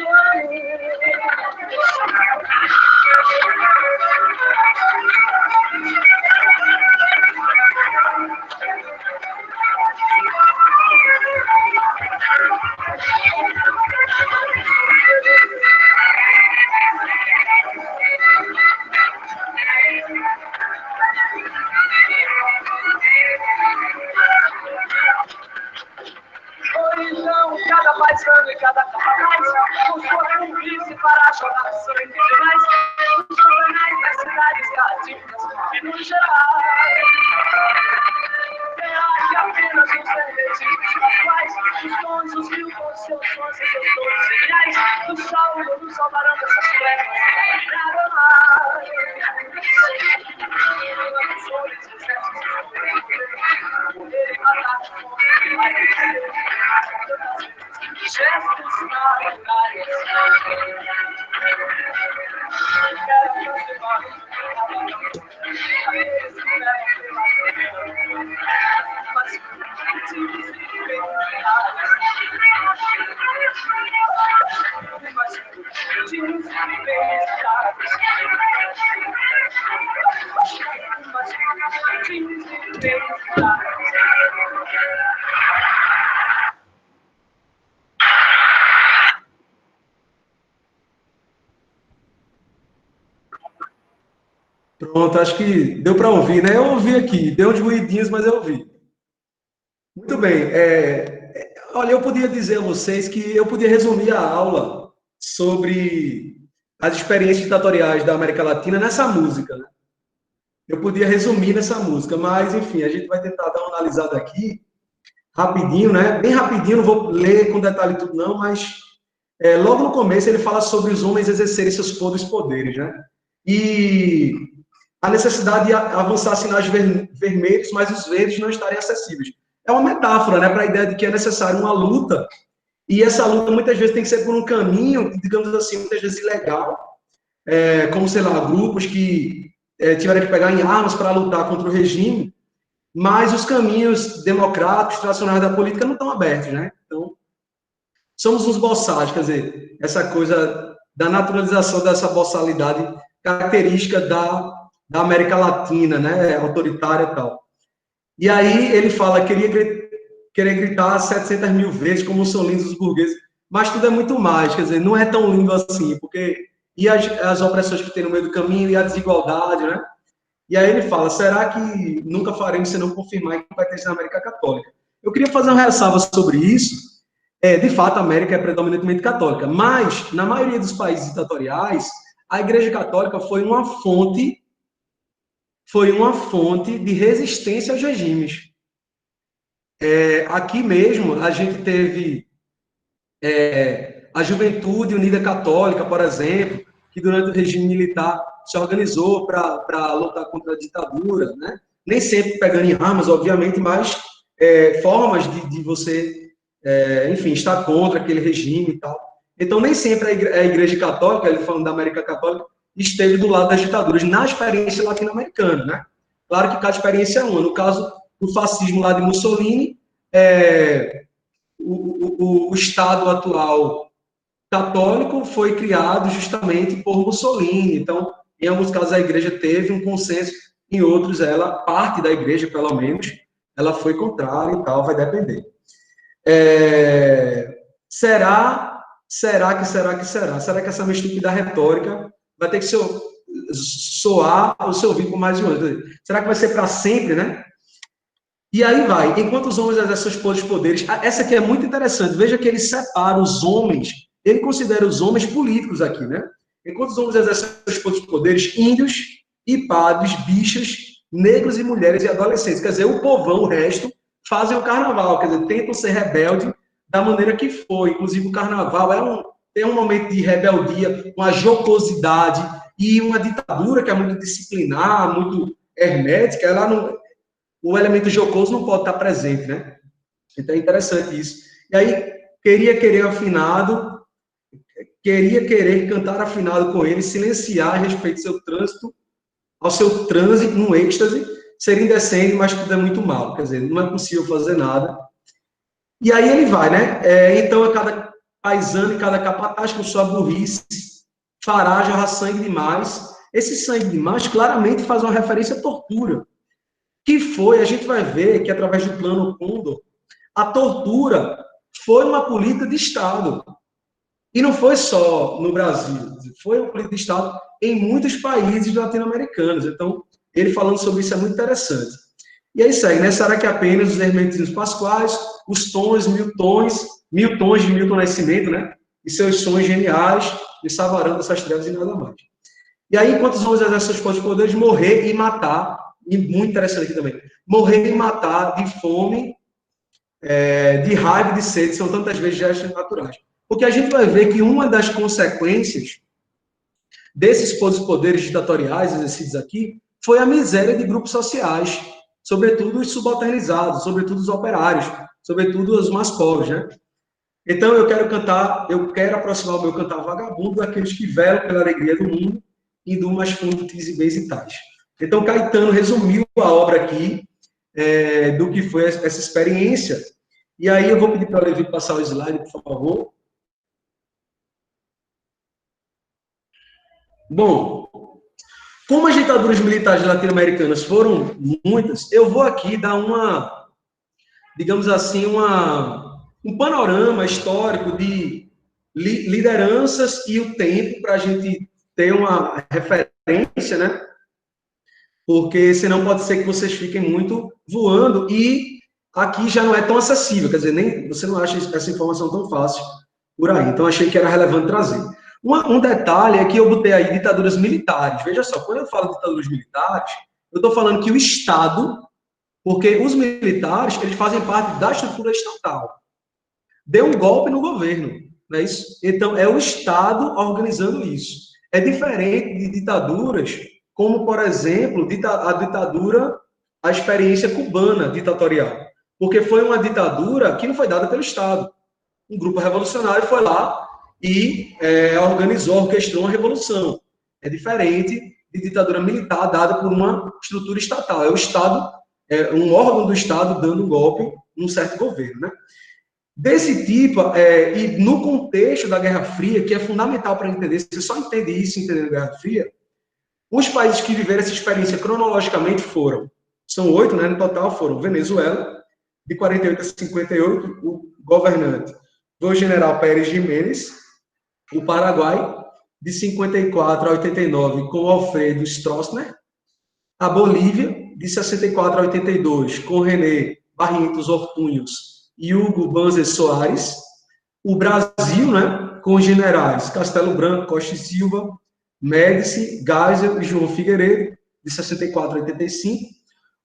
Então, cada paisano e cada capataz construiu um vice para jogar sangue demais nos jornais das cidades latinas e no geral. Será que apenas os herdetos casuais, os tons, os mil com seus sons e seus dons geniais, nos salvarão dessas trevas e nada mais? Os homens exércitos ele matar a fome, vai descer. Gestos naturais. Quero aproximar mas Pronto, acho que deu para ouvir, né? Eu ouvi aqui, deu uns ruidinhos, mas eu ouvi. Muito bem. Olha, eu podia dizer a vocês que eu podia resumir a aula sobre as experiências ditatoriais da América Latina nessa música, né? Eu podia resumir nessa música, mas, enfim, a gente vai tentar dar uma analisada aqui, rapidinho, né? Bem rapidinho, não vou ler com detalhe tudo não, mas logo no começo ele fala sobre os homens exercerem seus poderes, né? E a necessidade de avançar sinais vermelhos, mas os verdes não estarem acessíveis. É uma metáfora, né, para a ideia de que é necessário uma luta, e essa luta muitas vezes tem que ser por um caminho, digamos assim, muitas vezes ilegal, como, sei lá, grupos que tiveram que pegar em armas para lutar contra o regime, mas os caminhos democráticos, tradicionais da política não estão abertos, né? Então, somos uns boçais, quer dizer, essa coisa da naturalização dessa boçalidade característica da América Latina, né, autoritária e tal. E aí ele fala, querer gritar 700 mil vezes como são lindos os burgueses, mas tudo é muito mais, quer dizer, não é tão lindo assim, porque e as opressões que tem no meio do caminho, e a desigualdade, né? E aí ele fala, será que nunca faremos senão confirmar a incompetência da América Católica? Eu queria fazer uma ressalva sobre isso. De fato, a América é predominantemente católica, mas, na maioria dos países ditatoriais, a Igreja Católica foi uma fonte de resistência aos regimes. Aqui mesmo, a gente teve a Juventude Unida Católica, por exemplo, que durante o regime militar se organizou para lutar contra a ditadura, né? Nem sempre pegando em armas, obviamente, mas formas de você, enfim, estar contra aquele regime e tal. Então, nem sempre a Igreja Católica, ele falando da América Católica, esteve do lado das ditaduras, na experiência latino-americana, né? Claro que cada experiência é uma. No caso do fascismo lá de Mussolini, o Estado atual católico foi criado justamente por Mussolini. Então, em alguns casos, a igreja teve um consenso, em outros, parte da igreja, pelo menos, ela foi contrária e tal, vai depender. Será que essa minha estúpida retórica vai ter que soar ou ser ouvido por mais de um ano? Será que vai ser para sempre, né? E aí vai, enquanto os homens exercem seus poderes, essa aqui é muito interessante, veja que ele separa os homens, ele considera os homens políticos aqui, né? Enquanto os homens exercem seus poderes, índios e padres, bichas, negros e mulheres e adolescentes, quer dizer, o povão, o resto, fazem o carnaval, quer dizer, tentam ser rebelde da maneira que for, inclusive o carnaval tem um momento de rebeldia, uma jocosidade e uma ditadura que é muito disciplinar, muito hermética, ela não... O elemento jocoso não pode estar presente, né? Então é interessante isso. E aí, querer cantar afinado com ele, silenciar a respeito ao seu trânsito num êxtase, ser indecente, mas tudo é muito mal. Quer dizer, não é possível fazer nada. E aí ele vai, né? Então, cada paisano e cada capataz com sua burrice fará jorrar sangue demais. Esse sangue demais claramente faz uma referência à tortura. A gente vai ver que através do plano Condor, a tortura foi uma política de Estado. E não foi só no Brasil, foi uma política de Estado em muitos países latino-americanos. Então, ele falando sobre isso é muito interessante. E é isso aí, né? Será que apenas os hermetinos pasquais, os tons, mil tons de Milton Nascimento, né? E seus sonhos geniais, e salvarão dessas trevas e nada mais. E aí, enquanto os homens exercem seus poderes, morrer e matar, e muito interessante aqui também, morrer e matar de fome, de raiva e de sede, são tantas vezes gestos naturais. Porque a gente vai ver que uma das consequências desses poderes ditatoriais exercidos aqui foi a miséria de grupos sociais, sobretudo os subalternizados, sobretudo os operários, sobretudo os mais pobres, né? Então, eu quero aproximar o meu cantar vagabundo daqueles que velam pela alegria do mundo e do mais fundos e bens e tais. Então, Caetano resumiu a obra aqui, do que foi essa experiência. E aí eu vou pedir para o Levi passar o slide, por favor. Bom, como as ditaduras militares latino-americanas foram muitas, eu vou aqui dar digamos assim, um panorama histórico de lideranças e o tempo para a gente ter uma referência, né? Porque senão pode ser que vocês fiquem muito voando e aqui já não é tão acessível, quer dizer, nem você não acha essa informação tão fácil por aí. Então, achei que era relevante trazer. Um detalhe é que eu botei aí ditaduras militares. Veja só, quando eu falo de ditaduras militares, eu estou falando que o Estado, porque os militares, eles fazem parte da estrutura estatal, deu um golpe no governo, não é isso? Então, é o Estado organizando isso. É diferente de ditaduras, como, por exemplo, a experiência cubana ditatorial, porque foi uma ditadura que não foi dada pelo Estado. Um grupo revolucionário foi lá e orquestrou uma revolução. É diferente de ditadura militar dada por uma estrutura estatal. É o Estado, um órgão do Estado dando um golpe num certo governo, né? Desse tipo, e no contexto da Guerra Fria, que é fundamental para entender, você só entende isso entendendo a Guerra Fria, os países que viveram essa experiência cronologicamente são 8, né, no total, foram Venezuela, de 48 a 58, o governante foi o general Pérez Jiménez, o Paraguai, de 54 a 89, com Alfredo Stroessner, a Bolívia, de 64 a 82, com René Barrientos Ortunhos e Hugo Banzer Soares, o Brasil, né, com os generais Castelo Branco, Costa e Silva, Médici, Geisel e João Figueiredo, de 64 a 85,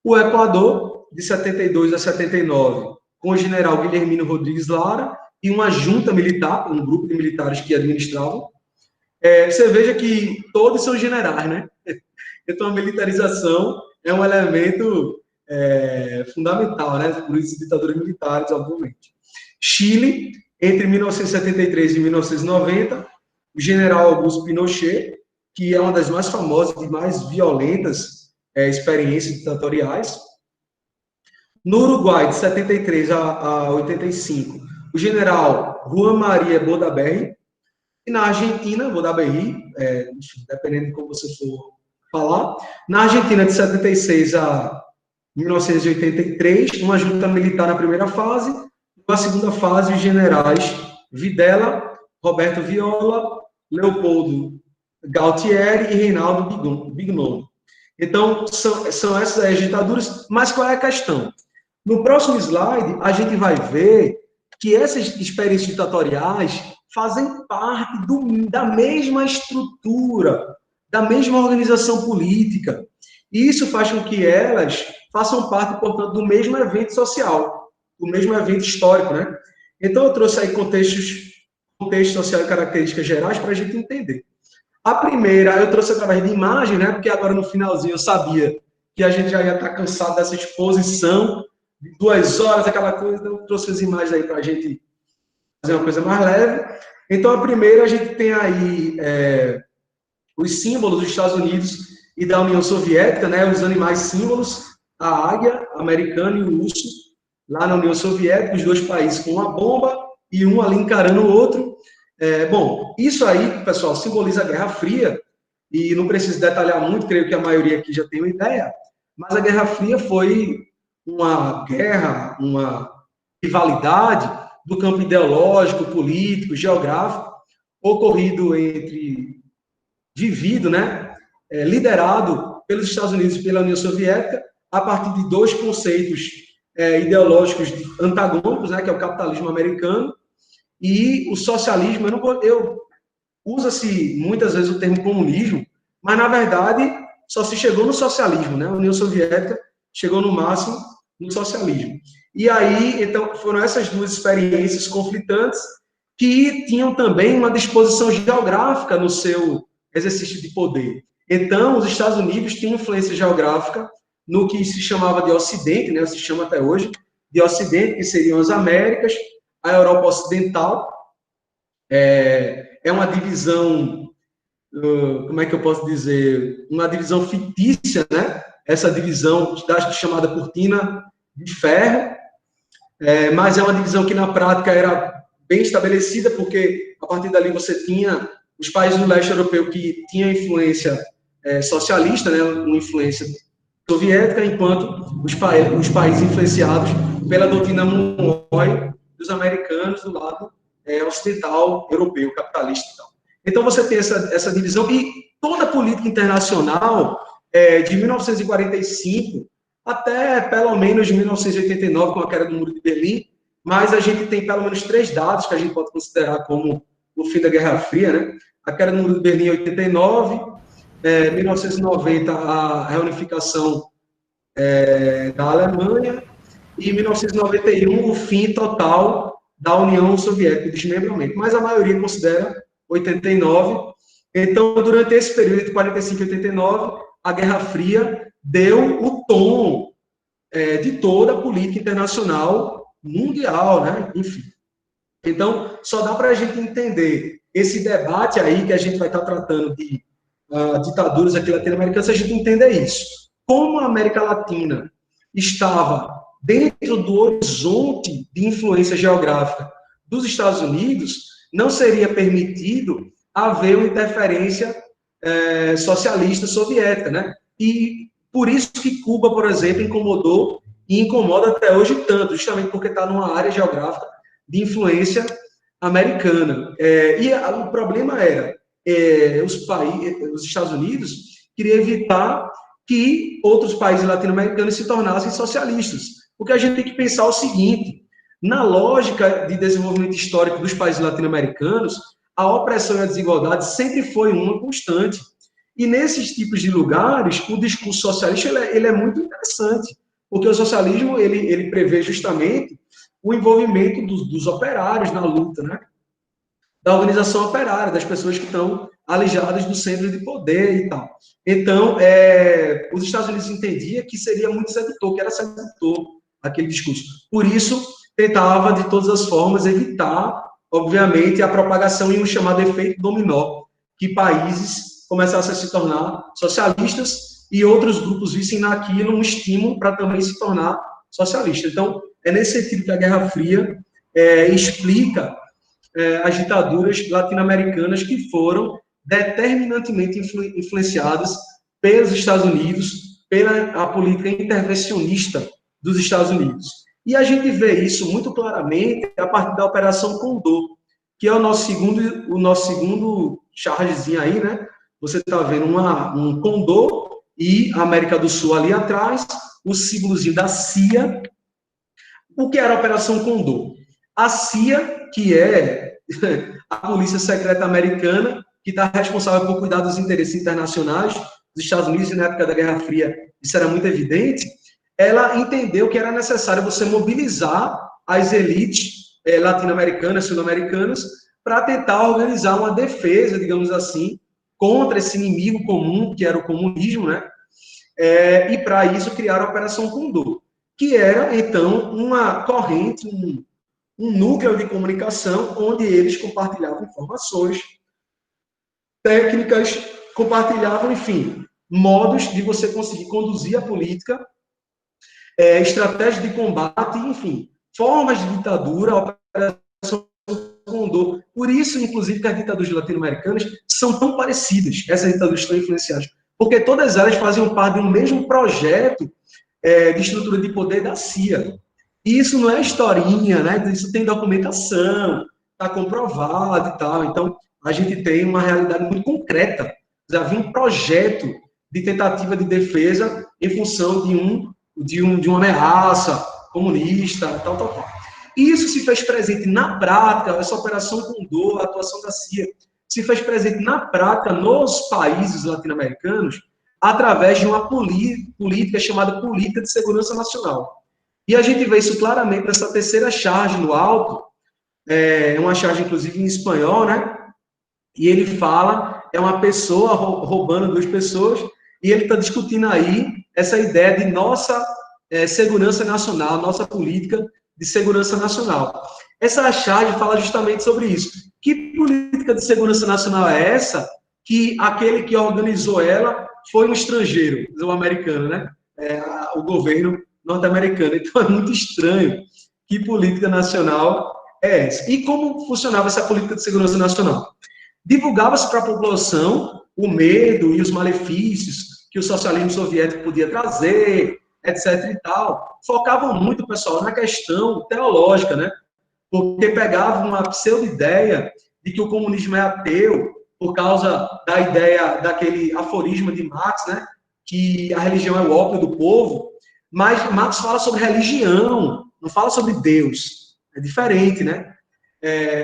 o Equador, de 72 a 79, com o general Guilhermino Rodrigues Lara e uma junta militar, um grupo de militares que administravam. Você veja que todos são generais, né? Então, a militarização é um elemento fundamental, né? Por isso, ditaduras militares, obviamente. Chile, entre 1973 e 1990, o general Augusto Pinochet, que é uma das mais famosas e mais violentas experiências ditatoriais. No Uruguai, de 73 a 85, o general Juan María Bordaberry. E na Argentina, Bordaberry, dependendo de como você for falar, na Argentina, de 76 a 1983, uma junta militar na primeira fase, na segunda fase, os generais Videla, Roberto Viola, Leopoldo Galtieri e Reinaldo Bignone. Então, são essas as ditaduras, mas qual é a questão? No próximo slide, a gente vai ver que essas experiências ditatoriais fazem parte da mesma estrutura, da mesma organização política. E isso faz com que elas façam parte, portanto, do mesmo evento social, do mesmo evento histórico, né? Então, eu trouxe aí contexto social e características gerais para a gente entender. A primeira, eu trouxe através de imagem, né? Porque agora no finalzinho eu sabia que a gente já ia estar cansado dessa exposição de 2 horas, aquela coisa, então eu trouxe as imagens aí para a gente fazer uma coisa mais leve. Então, a primeira, a gente tem aí os símbolos dos Estados Unidos e da União Soviética, né? Os animais símbolos, a águia americana e o urso, lá na União Soviética, os dois países com uma bomba e um ali encarando o outro. Bom, isso aí, pessoal, simboliza a Guerra Fria, e não preciso detalhar muito, creio que a maioria aqui já tem uma ideia, mas a Guerra Fria foi uma guerra, uma rivalidade do campo ideológico, político, geográfico, vivido, né, liderado pelos Estados Unidos e pela União Soviética, a partir de 2 conceitos ideológicos antagônicos, né, que é o capitalismo americano e o socialismo. Usa-se muitas vezes o termo comunismo, mas na verdade só se chegou no socialismo, né? A União Soviética chegou no máximo no socialismo. E aí, então, foram essas duas experiências conflitantes que tinham também uma disposição geográfica no seu exercício de poder. Então, os Estados Unidos têm influência geográfica no que se chamava de Ocidente, né? Se chama até hoje de Ocidente, que seriam as Américas, a Europa Ocidental. É uma divisão, como é que eu posso dizer? Uma divisão fictícia, né? Essa divisão chamada cortina de ferro, mas é uma divisão que na prática era bem estabelecida, porque a partir dali você tinha os países do leste europeu que tinham influência socialista, né? Uma influência soviética, enquanto os países influenciados pela doutrina Monroe dos americanos do lado ocidental, europeu, capitalista e tal. Então você tem essa divisão, e toda a política internacional de 1945 até pelo menos 1989, com a queda do Muro de Berlim, mas a gente tem pelo menos 3 dados que a gente pode considerar como o fim da Guerra Fria, né? A queda do Muro de Berlim em 89, 1990 a reunificação da Alemanha, e em 1991 o fim total da União Soviética, o desmembramento. Mas a maioria considera 89. Então, durante esse período de 45 e 89, a Guerra Fria deu o tom de toda a política internacional mundial, né? Enfim. Então, só dá para a gente entender esse debate aí que a gente vai estar tratando de ditaduras aqui latino-americanas, se a gente entender isso. Como a América Latina estava dentro do horizonte de influência geográfica dos Estados Unidos, não seria permitido haver uma interferência socialista soviética, né? E por isso que Cuba, por exemplo, incomodou e incomoda até hoje tanto, justamente porque está numa área geográfica de influência americana. E o problema era os Estados Unidos queriam evitar que outros países latino-americanos se tornassem socialistas. Porque a gente tem que pensar o seguinte: na lógica de desenvolvimento histórico dos países latino-americanos, a opressão e a desigualdade sempre foi uma constante. E nesses tipos de lugares, o discurso socialista ele é muito interessante, porque o socialismo ele prevê justamente o envolvimento dos operários na luta, né? Da organização operária, das pessoas que estão alijadas do centro de poder e tal. Então, os Estados Unidos entendiam que seria muito sedutor, que era sedutor aquele discurso. Por isso, tentava, de todas as formas, evitar, obviamente, a propagação em um chamado efeito dominó, que países começassem a se tornar socialistas e outros grupos vissem naquilo um estímulo para também se tornar socialista. Então, é nesse sentido que a Guerra Fria explica as ditaduras latino-americanas que foram determinantemente influenciadas pelos Estados Unidos, pela política intervencionista dos Estados Unidos. E a gente vê isso muito claramente a partir da Operação Condor, que é o nosso segundo chargezinho aí, né? Você está vendo um Condor e a América do Sul ali atrás, o símbolozinho da CIA. O que era a Operação Condor? A CIA, que é a polícia secreta americana, que está responsável por cuidar dos interesses internacionais dos Estados Unidos, e na época da Guerra Fria isso era muito evidente, ela entendeu que era necessário você mobilizar as elites latino-americanas, sul-americanas, para tentar organizar uma defesa, digamos assim, contra esse inimigo comum, que era o comunismo, né? E para isso criaram a Operação Condor, que era, então, uma corrente, um núcleo de comunicação onde eles compartilhavam informações, técnicas, compartilhavam, enfim, modos de você conseguir conduzir a política, estratégias de combate, enfim, formas de ditadura, a Operação Condor. Por isso, inclusive, que as ditaduras latino-americanas são tão parecidas, essas ditaduras estão influenciadas, porque todas elas faziam parte de um mesmo projeto de estrutura de poder da CIA. E isso não é historinha, né? Isso tem documentação, está comprovado e tal. Então, a gente tem uma realidade muito concreta. Já havia um projeto de tentativa de defesa em função de uma ameaça comunista, tal. E isso se fez presente na prática, essa Operação Condor, a atuação da CIA, se fez presente na prática nos países latino-americanos através de uma política chamada Política de Segurança Nacional. E a gente vê isso claramente nessa terceira charge no alto, uma charge, inclusive, em espanhol, né? E ele fala, é uma pessoa roubando 2 pessoas, e ele está discutindo aí essa ideia de nossa segurança nacional, nossa política de segurança nacional. Essa charge fala justamente sobre isso. Que política de segurança nacional é essa? Que aquele que organizou ela foi um estrangeiro, o americano, né? O governo norte-americano. Então, é muito estranho. Que política nacional é essa? E como funcionava essa política de segurança nacional? Divulgava-se para a população o medo e os malefícios que o socialismo soviético podia trazer, etc. e tal. Focavam muito, pessoal, na questão teológica, né? Porque pegavam uma pseudo-ideia de que o comunismo é ateu por causa da ideia daquele aforismo de Marx, né? Que a religião é o ópio do povo. Mas Marx fala sobre religião, não fala sobre Deus. É diferente, né?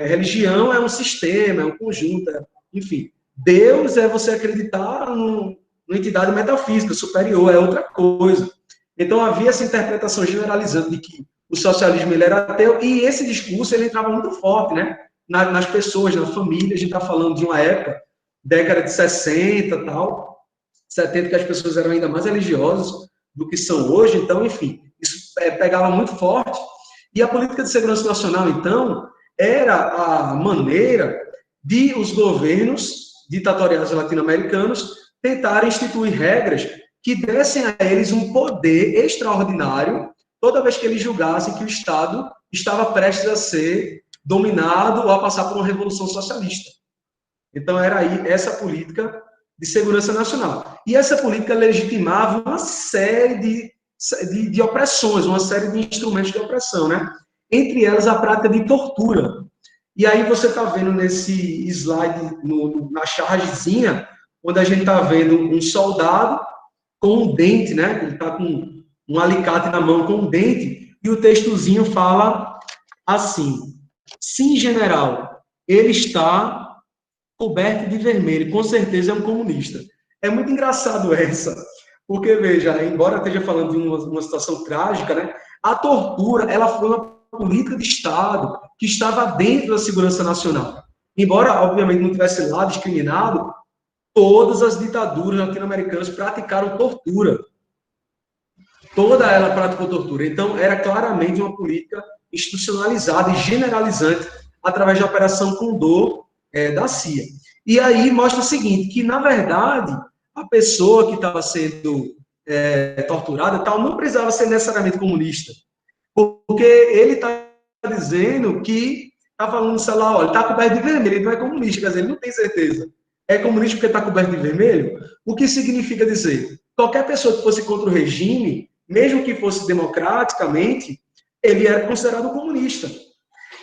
Religião é um sistema, é um conjunto, enfim. Deus é você acreditar numa entidade metafísica superior, é outra coisa. Então, havia essa interpretação generalizante de que o socialismo ele era ateu, e esse discurso ele entrava muito forte, né? Nas pessoas, na família. A gente está falando de uma época, década de 60 tal, 70, que as pessoas eram ainda mais religiosas do que são hoje. Então, enfim, isso pegava muito forte. E a política de segurança nacional, então, era a maneira de os governos ditatoriais latino-americanos tentarem instituir regras que dessem a eles um poder extraordinário toda vez que eles julgassem que o Estado estava prestes a ser dominado ou a passar por uma revolução socialista. Então, era aí essa política de segurança nacional. E essa política legitimava uma série de opressões, uma série de instrumentos de opressão, né? Entre elas, a prática de tortura. E aí você está vendo nesse slide, na chargezinha, onde a gente está vendo um soldado com um dente, né? Ele está com um alicate na mão com um dente, e o textozinho fala assim: sim, general, ele está coberto de vermelho, com certeza é um comunista. É muito engraçado essa, porque, veja, embora esteja falando de uma situação trágica, né, a tortura, ela foi uma política de Estado que estava dentro da segurança nacional. Embora, obviamente, não tivesse lá discriminado, todas as ditaduras latino-americanas praticaram tortura. Toda ela praticou tortura. Então, era claramente uma política institucionalizada e generalizante através da Operação Condor da CIA. E aí mostra o seguinte, que, na verdade, a pessoa que estava sendo torturada tal, não precisava ser necessariamente comunista. Porque ele está dizendo que, está falando, sei lá, olha, está coberto de vermelho, ele não é comunista, quer dizer, ele não tem certeza. É comunista porque está coberto de vermelho? O que significa dizer? Qualquer pessoa que fosse contra o regime, mesmo que fosse democraticamente, ele era considerado comunista.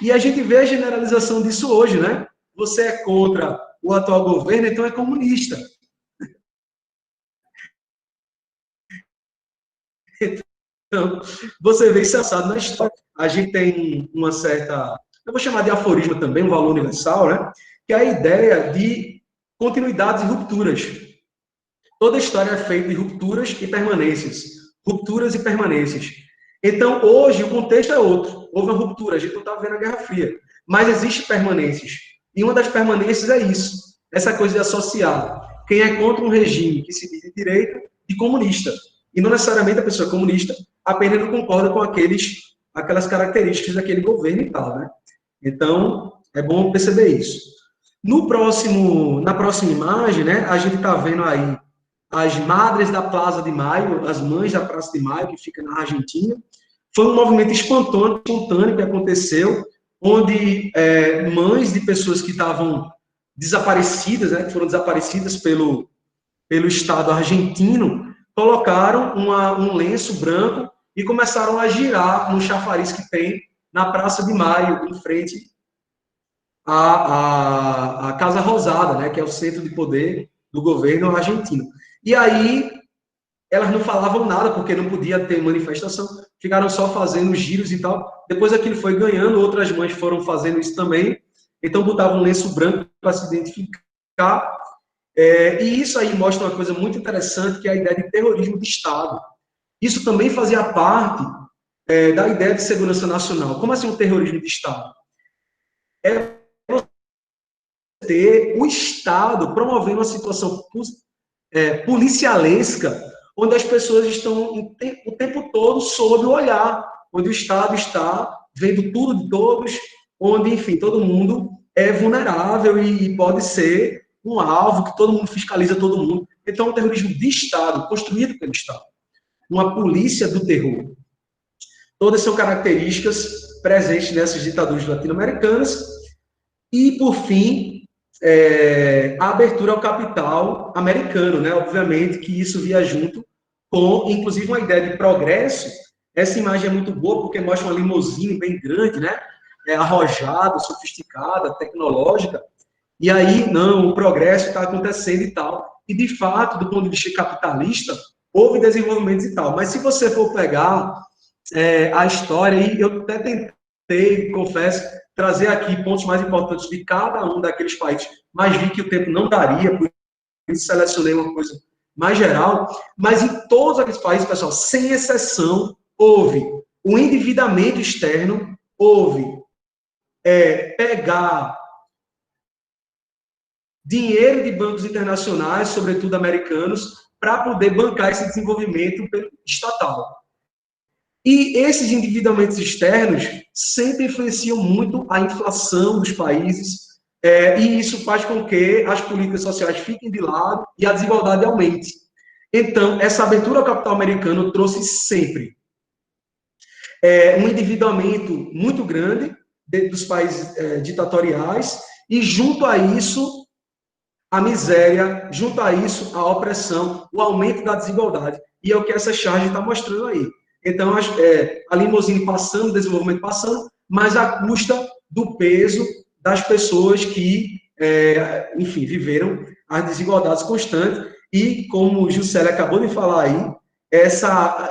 E a gente vê a generalização disso hoje, né? Você é contra o atual governo, então é comunista. Então, você vê isso assado na história. A gente tem uma certa, eu vou chamar de aforismo também, um valor universal, né? Que é a ideia de continuidades e rupturas. Toda a história é feita de rupturas e permanências. Rupturas e permanências. Então, hoje, o contexto é outro. Houve uma ruptura, a gente não está vendo a Guerra Fria. Mas existem permanências. E uma das permanências é isso. Essa coisa de associar quem é contra um regime que se diz de direita de comunista. E não necessariamente a pessoa comunista apenas não concorda com aquelas características daquele governo e tal, né? Então, é bom perceber isso. Na próxima imagem, né, a gente está vendo aí as Madres da Plaza de Maio, as Mães da Praça de Maio, que fica na Argentina. Foi um movimento espontâneo que aconteceu, onde mães de pessoas que estavam desaparecidas, né, que foram desaparecidas pelo Estado argentino, colocaram um lenço branco e começaram a girar no chafariz que tem na Praça de Maio, em frente à Casa Rosada, né, que é o centro de poder do governo argentino. E aí, elas não falavam nada, porque não podia ter manifestação, ficaram só fazendo giros e tal. Depois aquilo foi ganhando, outras mães foram fazendo isso também, então botavam um lenço branco para se identificar. E isso aí mostra uma coisa muito interessante, que é a ideia de terrorismo de Estado. Isso também fazia parte da ideia de segurança nacional. Como assim um terrorismo de Estado? É você ter o Estado promovendo uma situação policialesca, onde as pessoas estão o tempo todo sob o olhar, onde o Estado está vendo tudo de todos, onde, enfim, todo mundo é vulnerável e pode ser um alvo que todo mundo fiscaliza todo mundo. Então, é um terrorismo de Estado, construído pelo Estado. Uma polícia do terror. Todas são características presentes nessas ditaduras latino-americanas. E, por fim, a abertura ao capital americano, né? Obviamente que isso via junto com, inclusive, uma ideia de progresso. Essa imagem é muito boa porque mostra uma limusine bem grande, né? Arrojada, sofisticada, tecnológica. E aí, não, o progresso está acontecendo e tal. E, de fato, do ponto de vista capitalista, houve desenvolvimentos e tal. Mas se você for pegar a história, e eu até tentei tentei, confesso, trazer aqui pontos mais importantes de cada um daqueles países, mas vi que o tempo não daria, por isso selecionei uma coisa mais geral. Mas em todos aqueles países, pessoal, sem exceção, houve o endividamento externo, houve pegar dinheiro de bancos internacionais, sobretudo americanos, para poder bancar esse desenvolvimento estatal. E esses endividamentos externos sempre influenciam muito a inflação dos países, e isso faz com que as políticas sociais fiquem de lado e a desigualdade aumente. Então, essa abertura ao capital americano trouxe sempre um endividamento muito grande dentro dos países ditatoriais, e junto a isso, a miséria, junto a isso, a opressão, o aumento da desigualdade. E é o que essa charge está mostrando aí. Então, a limusine passando, o desenvolvimento passando, mas à custa do peso das pessoas que, enfim, viveram as desigualdades constantes. E, como o Juscelio acabou de falar aí,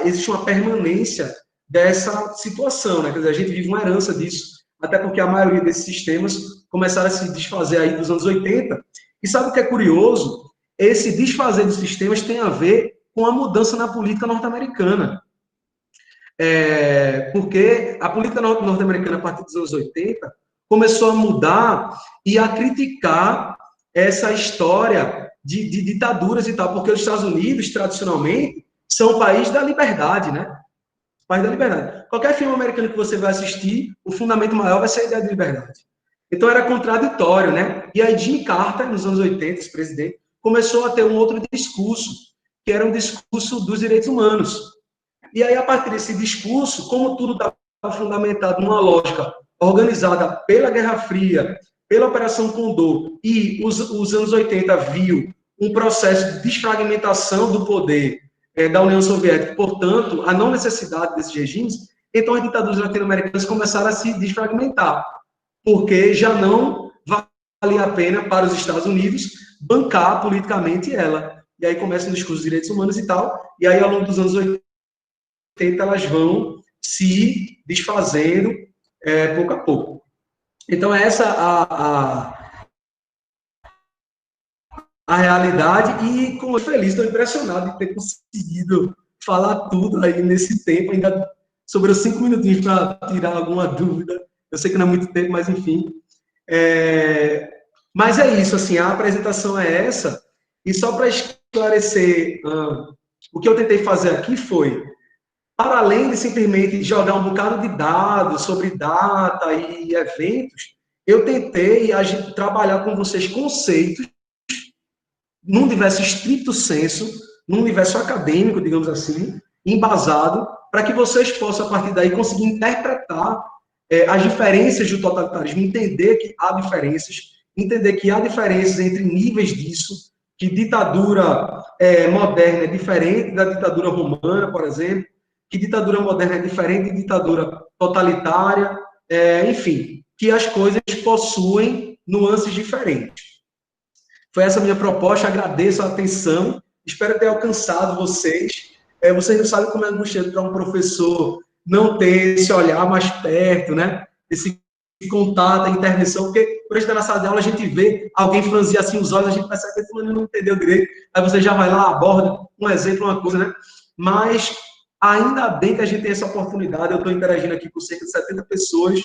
existe uma permanência dessa situação, né? Quer dizer, a gente vive uma herança disso, até porque a maioria desses sistemas começaram a se desfazer aí dos anos 80. E sabe o que é curioso? Esse desfazer dos sistemas tem a ver com a mudança na política norte-americana. Porque a política norte-americana, a partir dos anos 80, começou a mudar e a criticar essa história de ditaduras e tal, porque os Estados Unidos, tradicionalmente, são o país da liberdade, né? O país da liberdade. Qualquer filme americano que você vai assistir, o fundamento maior vai ser a ideia de liberdade. Então, era contraditório, né? E aí, Jimmy Carter, nos anos 80, esse presidente, começou a ter um outro discurso, que era um discurso dos direitos humanos. E aí, a partir desse discurso, como tudo estava fundamentado numa lógica organizada pela Guerra Fria, pela Operação Condor, e os anos 80 viu um processo de desfragmentação do poder da União Soviética, portanto, a não necessidade desses regimes, então as ditaduras latino-americanas começaram a se desfragmentar, porque já não valia a pena para os Estados Unidos bancar politicamente ela. E aí começa o discurso dos direitos humanos e tal, e aí ao longo dos anos 80 elas vão se desfazendo pouco a pouco. Então essa a realidade, e como eu feliz, estou impressionado de ter conseguido falar tudo aí nesse tempo, ainda sobrou 5 minutinhos para tirar alguma dúvida. Eu sei que não é muito tempo, mas enfim. Mas é isso, assim, a apresentação é essa, e só para esclarecer, o que eu tentei fazer aqui foi, para além de simplesmente jogar um bocado de dados sobre data e eventos, eu tentei trabalhar com vocês conceitos num universo estricto senso, num universo acadêmico, digamos assim, embasado, para que vocês possam, a partir daí, conseguir interpretar as diferenças do totalitarismo, entender que há diferenças entre níveis disso, que ditadura moderna é diferente da ditadura romana, por exemplo, que ditadura moderna é diferente de ditadura totalitária, enfim, que as coisas possuem nuances diferentes. Foi essa a minha proposta, agradeço a atenção, espero ter alcançado vocês. Vocês não sabem como é angustiante para um professor não ter esse olhar mais perto, né? Esse contato, a intervenção, porque por estar na sala de aula a gente vê alguém franzir assim os olhos, a gente percebe que fulano não entendeu direito, aí você já vai lá, aborda um exemplo, uma coisa, né? Mas ainda bem que a gente tem essa oportunidade, eu estou interagindo aqui com cerca de 70 pessoas,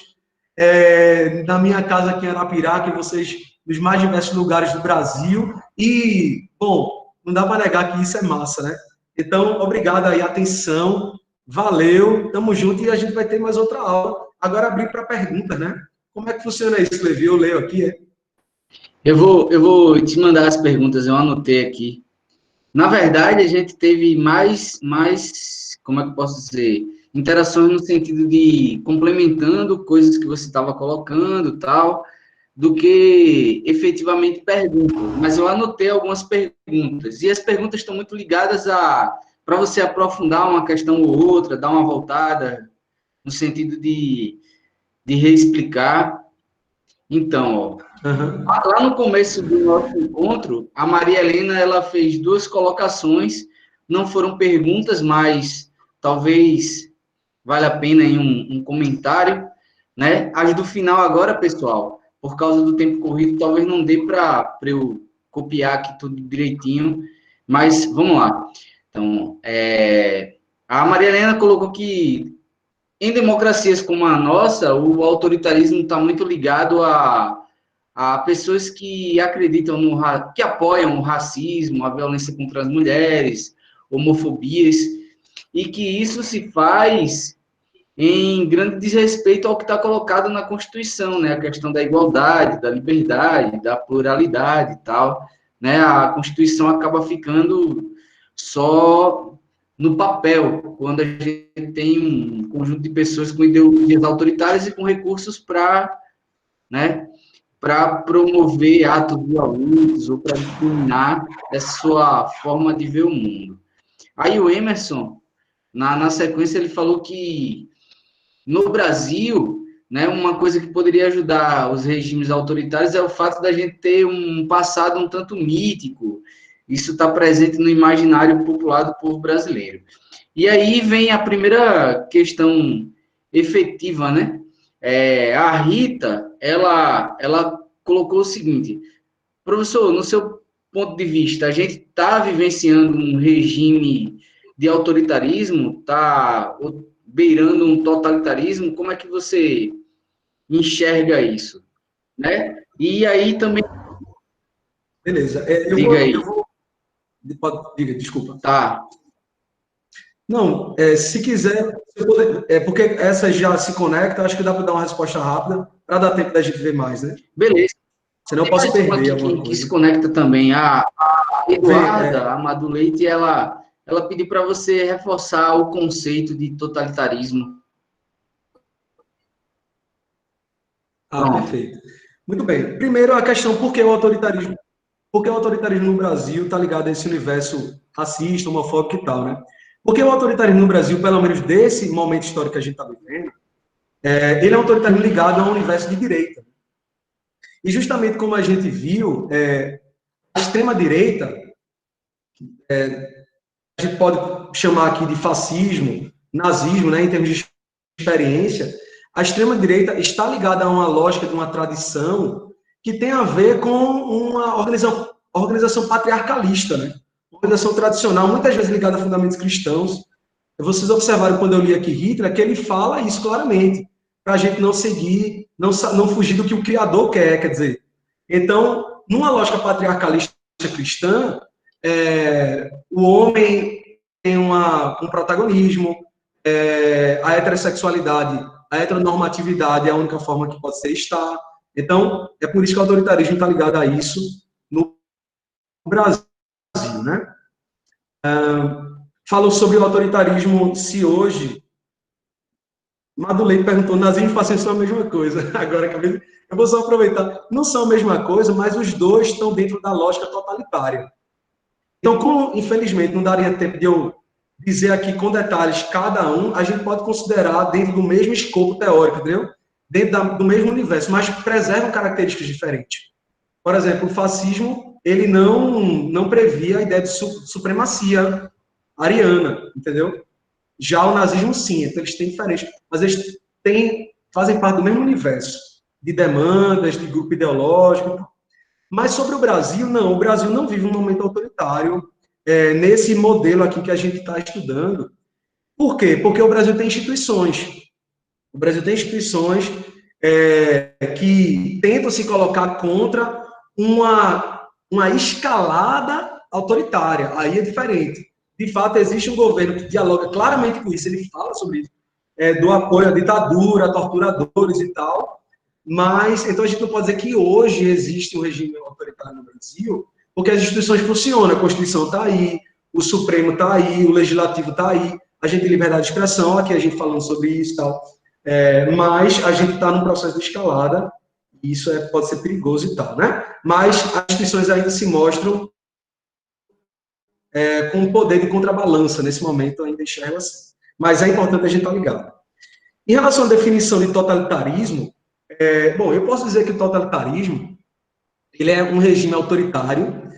na minha casa aqui em Arapiraca, que vocês dos mais diversos lugares do Brasil, e, bom, não dá para negar que isso é massa, né? Então, obrigado aí, atenção, valeu, tamo junto, e a gente vai ter mais outra aula. Agora abrir para perguntas, né? Como é que funciona isso, Levi? Eu leio aqui, Eu vou te mandar as perguntas, eu anotei aqui. Na verdade, a gente teve mais, como é que eu posso dizer, interações no sentido de complementando coisas que você estava colocando, tal, do que efetivamente perguntas. Mas eu anotei algumas perguntas, e as perguntas estão muito ligadas para você aprofundar uma questão ou outra, dar uma voltada, no sentido de reexplicar. Então, lá no começo do nosso encontro, a Maria Helena ela fez 2 colocações, não foram perguntas, mas talvez valha a pena em um comentário. né? As do final agora, pessoal, por causa do tempo corrido, talvez não dê para eu copiar aqui tudo direitinho, mas vamos lá. Então, a Maria Helena colocou que em democracias como a nossa, o autoritarismo está muito ligado a pessoas que acreditam que apoiam o racismo, a violência contra as mulheres, homofobias, e que isso se faz em grande desrespeito ao que está colocado na Constituição, né? A questão da igualdade, da liberdade, da pluralidade e tal, né? A Constituição acaba ficando só no papel, quando a gente tem um conjunto de pessoas com ideologias autoritárias e com recursos para, né, para promover atos violentos ou para discriminar essa sua forma de ver o mundo. Aí o Emerson, na sequência, ele falou que no Brasil, né, uma coisa que poderia ajudar os regimes autoritários é o fato da gente ter um passado um tanto mítico. Isso está presente no imaginário popular do povo brasileiro. E aí vem a primeira questão efetiva, né? A Rita, ela colocou o seguinte: professor, no seu ponto de vista, a gente está vivenciando um regime de autoritarismo, está beirando um totalitarismo? Como é que você enxerga isso, né? E aí também... Beleza. Diga aí. Diga, desculpa. Tá. Não, se quiser, porque essa já se conecta, acho que dá para dar uma resposta rápida, para dar tempo da gente ver mais, né? Beleza. Senão eu posso perder alguma que coisa. se conecta também. A Eduarda Amado Leite, ela pediu para você reforçar o conceito de totalitarismo. Perfeito. Muito bem. Primeiro, a questão por que o autoritarismo? Porque o autoritarismo no Brasil está ligado a esse universo racista, homofóbico e tal, né? Porque o autoritarismo no Brasil, pelo menos desse momento histórico que a gente está vivendo, ele é um autoritarismo ligado a um universo de direita. E justamente como a gente viu, a extrema-direita, a gente pode chamar aqui de fascismo, nazismo, né, em termos de experiência, a extrema-direita está ligada a uma lógica de uma tradição que tem a ver com uma organização patriarcalista, né? Uma organização tradicional, muitas vezes ligada a fundamentos cristãos. Vocês observaram quando eu li aqui Hitler, que ele fala isso claramente, para a gente não seguir, não fugir do que o Criador quer dizer. Então, numa lógica patriarcalista cristã, o homem tem um protagonismo, a heterossexualidade, a heteronormatividade é a única forma que pode ser estar. Então, é por isso que o autoritarismo está ligado a isso no Brasil, né? Falou sobre o autoritarismo, se hoje... Madulei perguntou, nazismo e fascismo são a mesma coisa. Agora, eu vou só aproveitar. Não são a mesma coisa, mas os dois estão dentro da lógica totalitária. Então, como, infelizmente, não daria tempo de eu dizer aqui com detalhes cada um, a gente pode considerar dentro do mesmo escopo teórico, entendeu? Dentro do mesmo universo, mas preservam características diferentes. Por exemplo, o fascismo, ele não previa a ideia de supremacia ariana, entendeu? Já o nazismo, sim, então eles têm diferentes, mas eles fazem parte do mesmo universo, de demandas, de grupo ideológico. Mas sobre o Brasil, não, o Brasil não vive um momento autoritário nesse modelo aqui que a gente está estudando. Por quê? Porque o Brasil tem instituições. O Brasil tem instituições que tentam se colocar contra uma escalada autoritária. Aí é diferente. De fato, existe um governo que dialoga claramente com isso, ele fala sobre isso, do apoio à ditadura, a torturadores e tal, mas, então a gente não pode dizer que hoje existe um regime autoritário no Brasil, porque as instituições funcionam, a Constituição está aí, o Supremo está aí, o Legislativo está aí, a gente tem liberdade de expressão, aqui a gente falando sobre isso e tal, mas a gente está num processo de escalada, e isso pode ser perigoso e tal, né? Mas as instituições ainda se mostram com um poder de contrabalança, nesse momento eu ainda enxergo assim. Mas é importante a gente estar ligado. Em relação à definição de totalitarismo, bom, eu posso dizer que o totalitarismo, ele é um regime autoritário.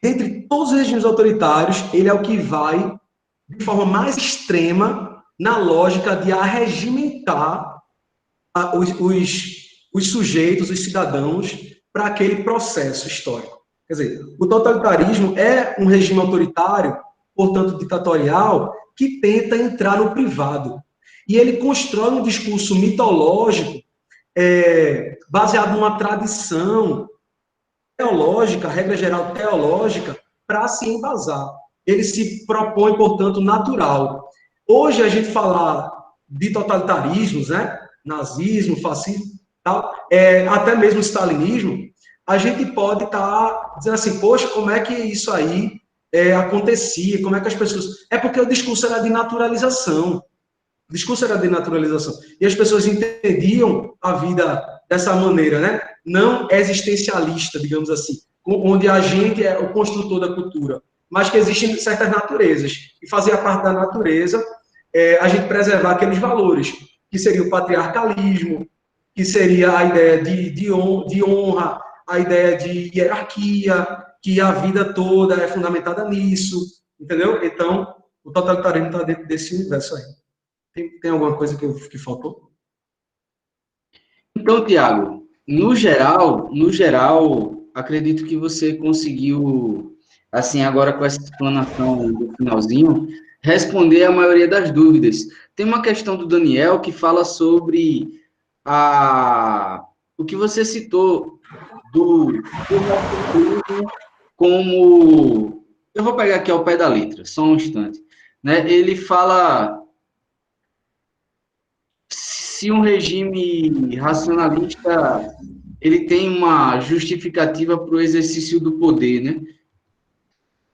Entre todos os regimes autoritários, ele é o que vai, de forma mais extrema, na lógica de arregimentar os sujeitos, os cidadãos, para aquele processo histórico. Quer dizer, o totalitarismo é um regime autoritário, portanto ditatorial, que tenta entrar no privado. E ele constrói um discurso mitológico baseado numa tradição teológica, regra geral teológica, para se embasar. Ele se propõe, portanto, natural. Hoje, a gente falar de totalitarismos, né? Nazismo, fascismo, tal, até mesmo stalinismo, a gente pode estar dizendo assim, poxa, como é que isso aí acontecia, como é que as pessoas... É porque o discurso era de naturalização. O discurso era de naturalização. E as pessoas entendiam a vida dessa maneira, né? Não existencialista, digamos assim, onde a gente é o construtor da cultura, mas que existem certas naturezas. E fazia parte da natureza a gente preservar aqueles valores, que seria o patriarcalismo, que seria a ideia de honra, a ideia de hierarquia, que a vida toda é fundamentada nisso, entendeu? Então, o totalitarismo está dentro desse universo aí. Tem alguma coisa que faltou? Então, Tiago, no geral, acredito que você conseguiu, assim, agora com essa explanação do finalzinho, responder a maioria das dúvidas. Tem uma questão do Daniel que fala sobre o que você citou do raciocínio como... Eu vou pegar aqui ao pé da letra, só um instante. Né? Ele fala... Se um regime racionalista ele tem uma justificativa para o exercício do poder, né?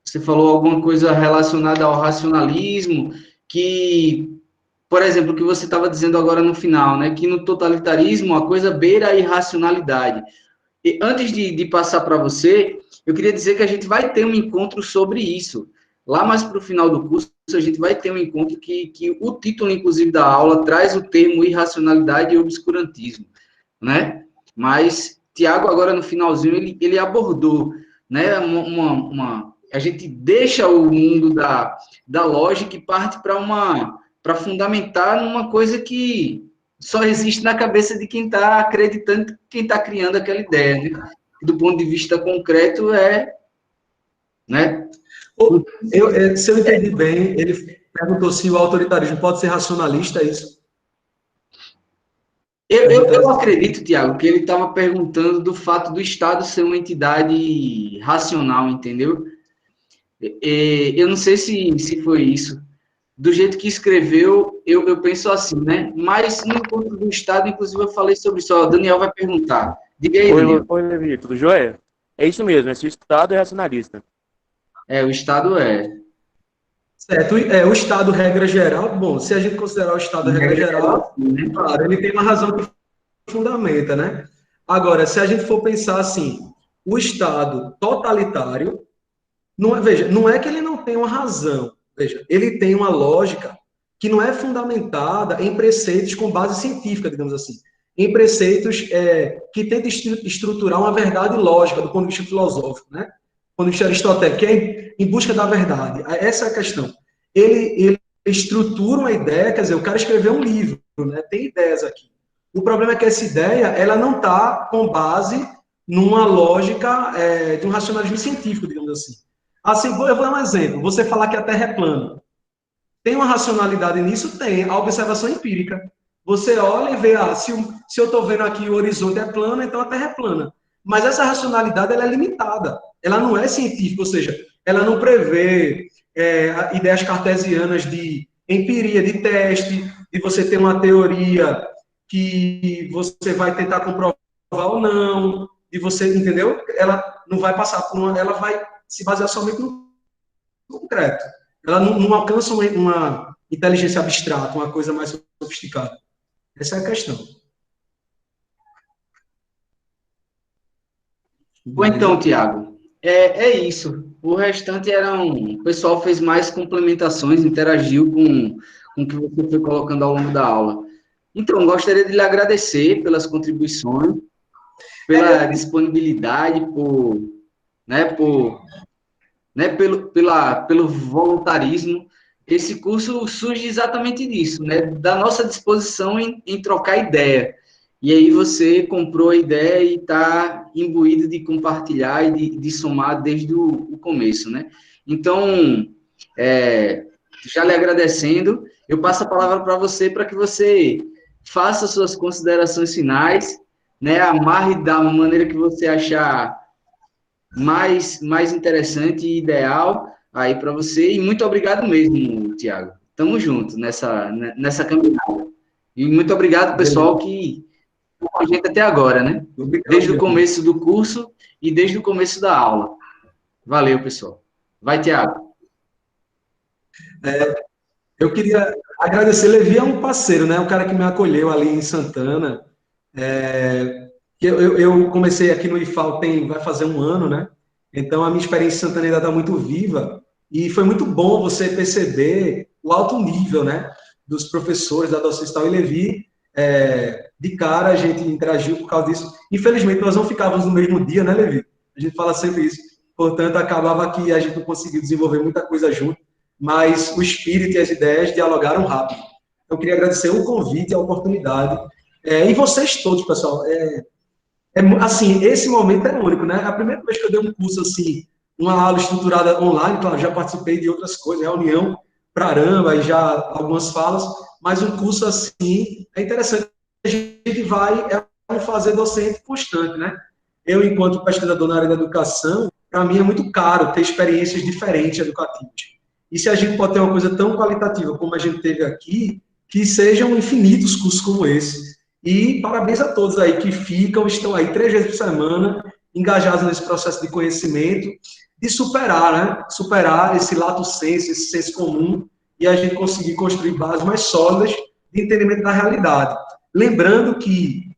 Você falou alguma coisa relacionada ao racionalismo, que, por exemplo, o que você estava dizendo agora no final, né? Que no totalitarismo a coisa beira a irracionalidade. E antes de passar para você, eu queria dizer que a gente vai ter um encontro sobre isso. Lá mais para o final do curso, a gente vai ter um encontro que o título, inclusive, da aula traz o termo irracionalidade e obscurantismo, né? Mas Tiago, agora no finalzinho, ele abordou, né? A gente deixa o mundo da lógica e parte para fundamentar numa coisa que só existe na cabeça de quem está acreditando, quem está criando aquela ideia, né? Do ponto de vista concreto, né? Se eu entendi bem, ele perguntou se o autoritarismo pode ser racionalista, é isso? Eu acredito, Tiago, que ele estava perguntando do fato do Estado ser uma entidade racional, entendeu? Eu não sei se foi isso. Do jeito que escreveu, eu penso assim, né? Mas no encontro do Estado, inclusive, eu falei sobre isso. O Daniel vai perguntar. Diga aí, Daniel. Oi, Levi, tudo jóia? É isso mesmo, esse Estado é racionalista. O Estado é. Certo. O Estado, regra geral, bom, se a gente considerar o Estado regra geral, claro, ele tem uma razão que fundamenta, né? Agora, se a gente for pensar assim, o Estado totalitário, não é que ele não tem uma razão, veja, ele tem uma lógica que não é fundamentada em preceitos com base científica, digamos assim, em preceitos que tentam estruturar uma verdade lógica do ponto de vista filosófico, né? Do ponto de vista aristotélico, que é em busca da verdade. Essa é a questão. Ele estrutura uma ideia, quer dizer, o cara escreveu um livro, né? Tem ideias aqui. O problema é que essa ideia, ela não está com base numa lógica de um racionalismo científico, digamos assim. Assim, eu vou dar um exemplo. Você falar que a Terra é plana. Tem uma racionalidade nisso? Tem. A observação empírica. Você olha e vê, se eu estou vendo aqui o horizonte é plano, então a Terra é plana. Mas essa racionalidade, ela é limitada. Ela não é científica, ou seja, ela não prevê ideias cartesianas de empiria, de teste, de você ter uma teoria que você vai tentar comprovar ou não, e você, entendeu? Ela não vai passar por ela vai se basear somente no concreto. Ela não alcança uma inteligência abstrata, uma coisa mais sofisticada. Essa é a questão. Ou então, Tiago, é isso. O restante o pessoal fez mais complementações, interagiu com o que você foi colocando ao longo da aula. Então, gostaria de lhe agradecer pelas contribuições, pela disponibilidade, pelo voluntarismo. Esse curso surge exatamente disso, né? Da nossa disposição em trocar ideia. e aí você comprou a ideia e está imbuído de compartilhar e de somar desde o começo, né? Então, já lhe agradecendo, eu passo a palavra para você para que você faça suas considerações finais, né? Amarre da maneira que você achar mais interessante e ideal aí para você. E muito obrigado mesmo, Tiago. Tamo junto nessa caminhada. E muito obrigado, pessoal, que ficou com a gente até agora, né? Obrigado, Desde o gente. começo do curso e desde o começo da aula. Valeu, pessoal. Vai, Tiago. Eu queria agradecer, Levi é um parceiro, né? Um cara que me acolheu ali em Santana. Eu comecei aqui no IFAL vai fazer um ano, né? Então a minha experiência em Santana ainda está muito viva e foi muito bom você perceber o alto nível, né? Dos professores da docência e tal. E Levi, de cara a gente interagiu por causa disso. Infelizmente nós não ficávamos no mesmo dia, né, Levi? A gente fala sempre isso. Portanto, acabava que a gente não conseguiu desenvolver muita coisa junto, mas o espírito e as ideias dialogaram rápido. Eu queria agradecer o convite e a oportunidade. E vocês todos, pessoal. Assim, esse momento é único, né? A primeira vez que eu dei um curso assim, uma aula estruturada online, claro, já participei de outras coisas, reunião pra caramba, e já algumas falas, mas um curso assim é interessante. A gente vai fazer docente constante, né? Eu, enquanto pesquisador na área da educação, para mim é muito caro ter experiências diferentes educativas. E se a gente pode ter uma coisa tão qualitativa como a gente teve aqui, que sejam infinitos cursos como esse. E parabéns a todos aí que estão aí 3 vezes por semana, engajados nesse processo de conhecimento, de superar, né? Superar esse lato senso, esse senso comum, e a gente conseguir construir bases mais sólidas de entendimento da realidade. Lembrando que,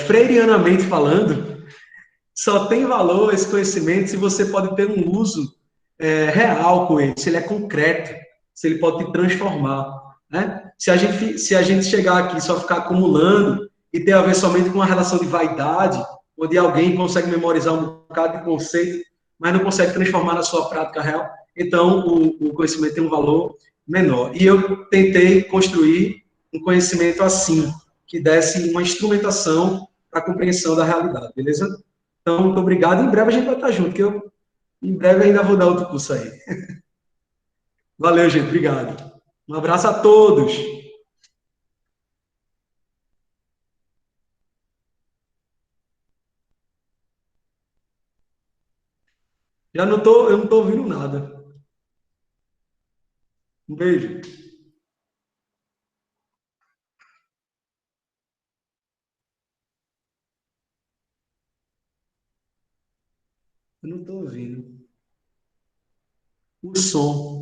freirianamente falando, só tem valor esse conhecimento se você pode ter um uso real com ele, se ele é concreto, se ele pode te transformar. Né? Se a gente chegar aqui e só ficar acumulando e ter a ver somente com uma relação de vaidade, onde alguém consegue memorizar um bocado de conceito, mas não consegue transformar na sua prática real, então o conhecimento tem um valor menor. E eu tentei construir um conhecimento assim, que desse uma instrumentação para a compreensão da realidade, beleza? Então, muito obrigado. Em breve a gente vai estar junto, que eu em breve ainda vou dar outro curso aí. Valeu, gente. Obrigado. Um abraço a todos. Eu não tô ouvindo nada. Um beijo. Eu não tô ouvindo. O som.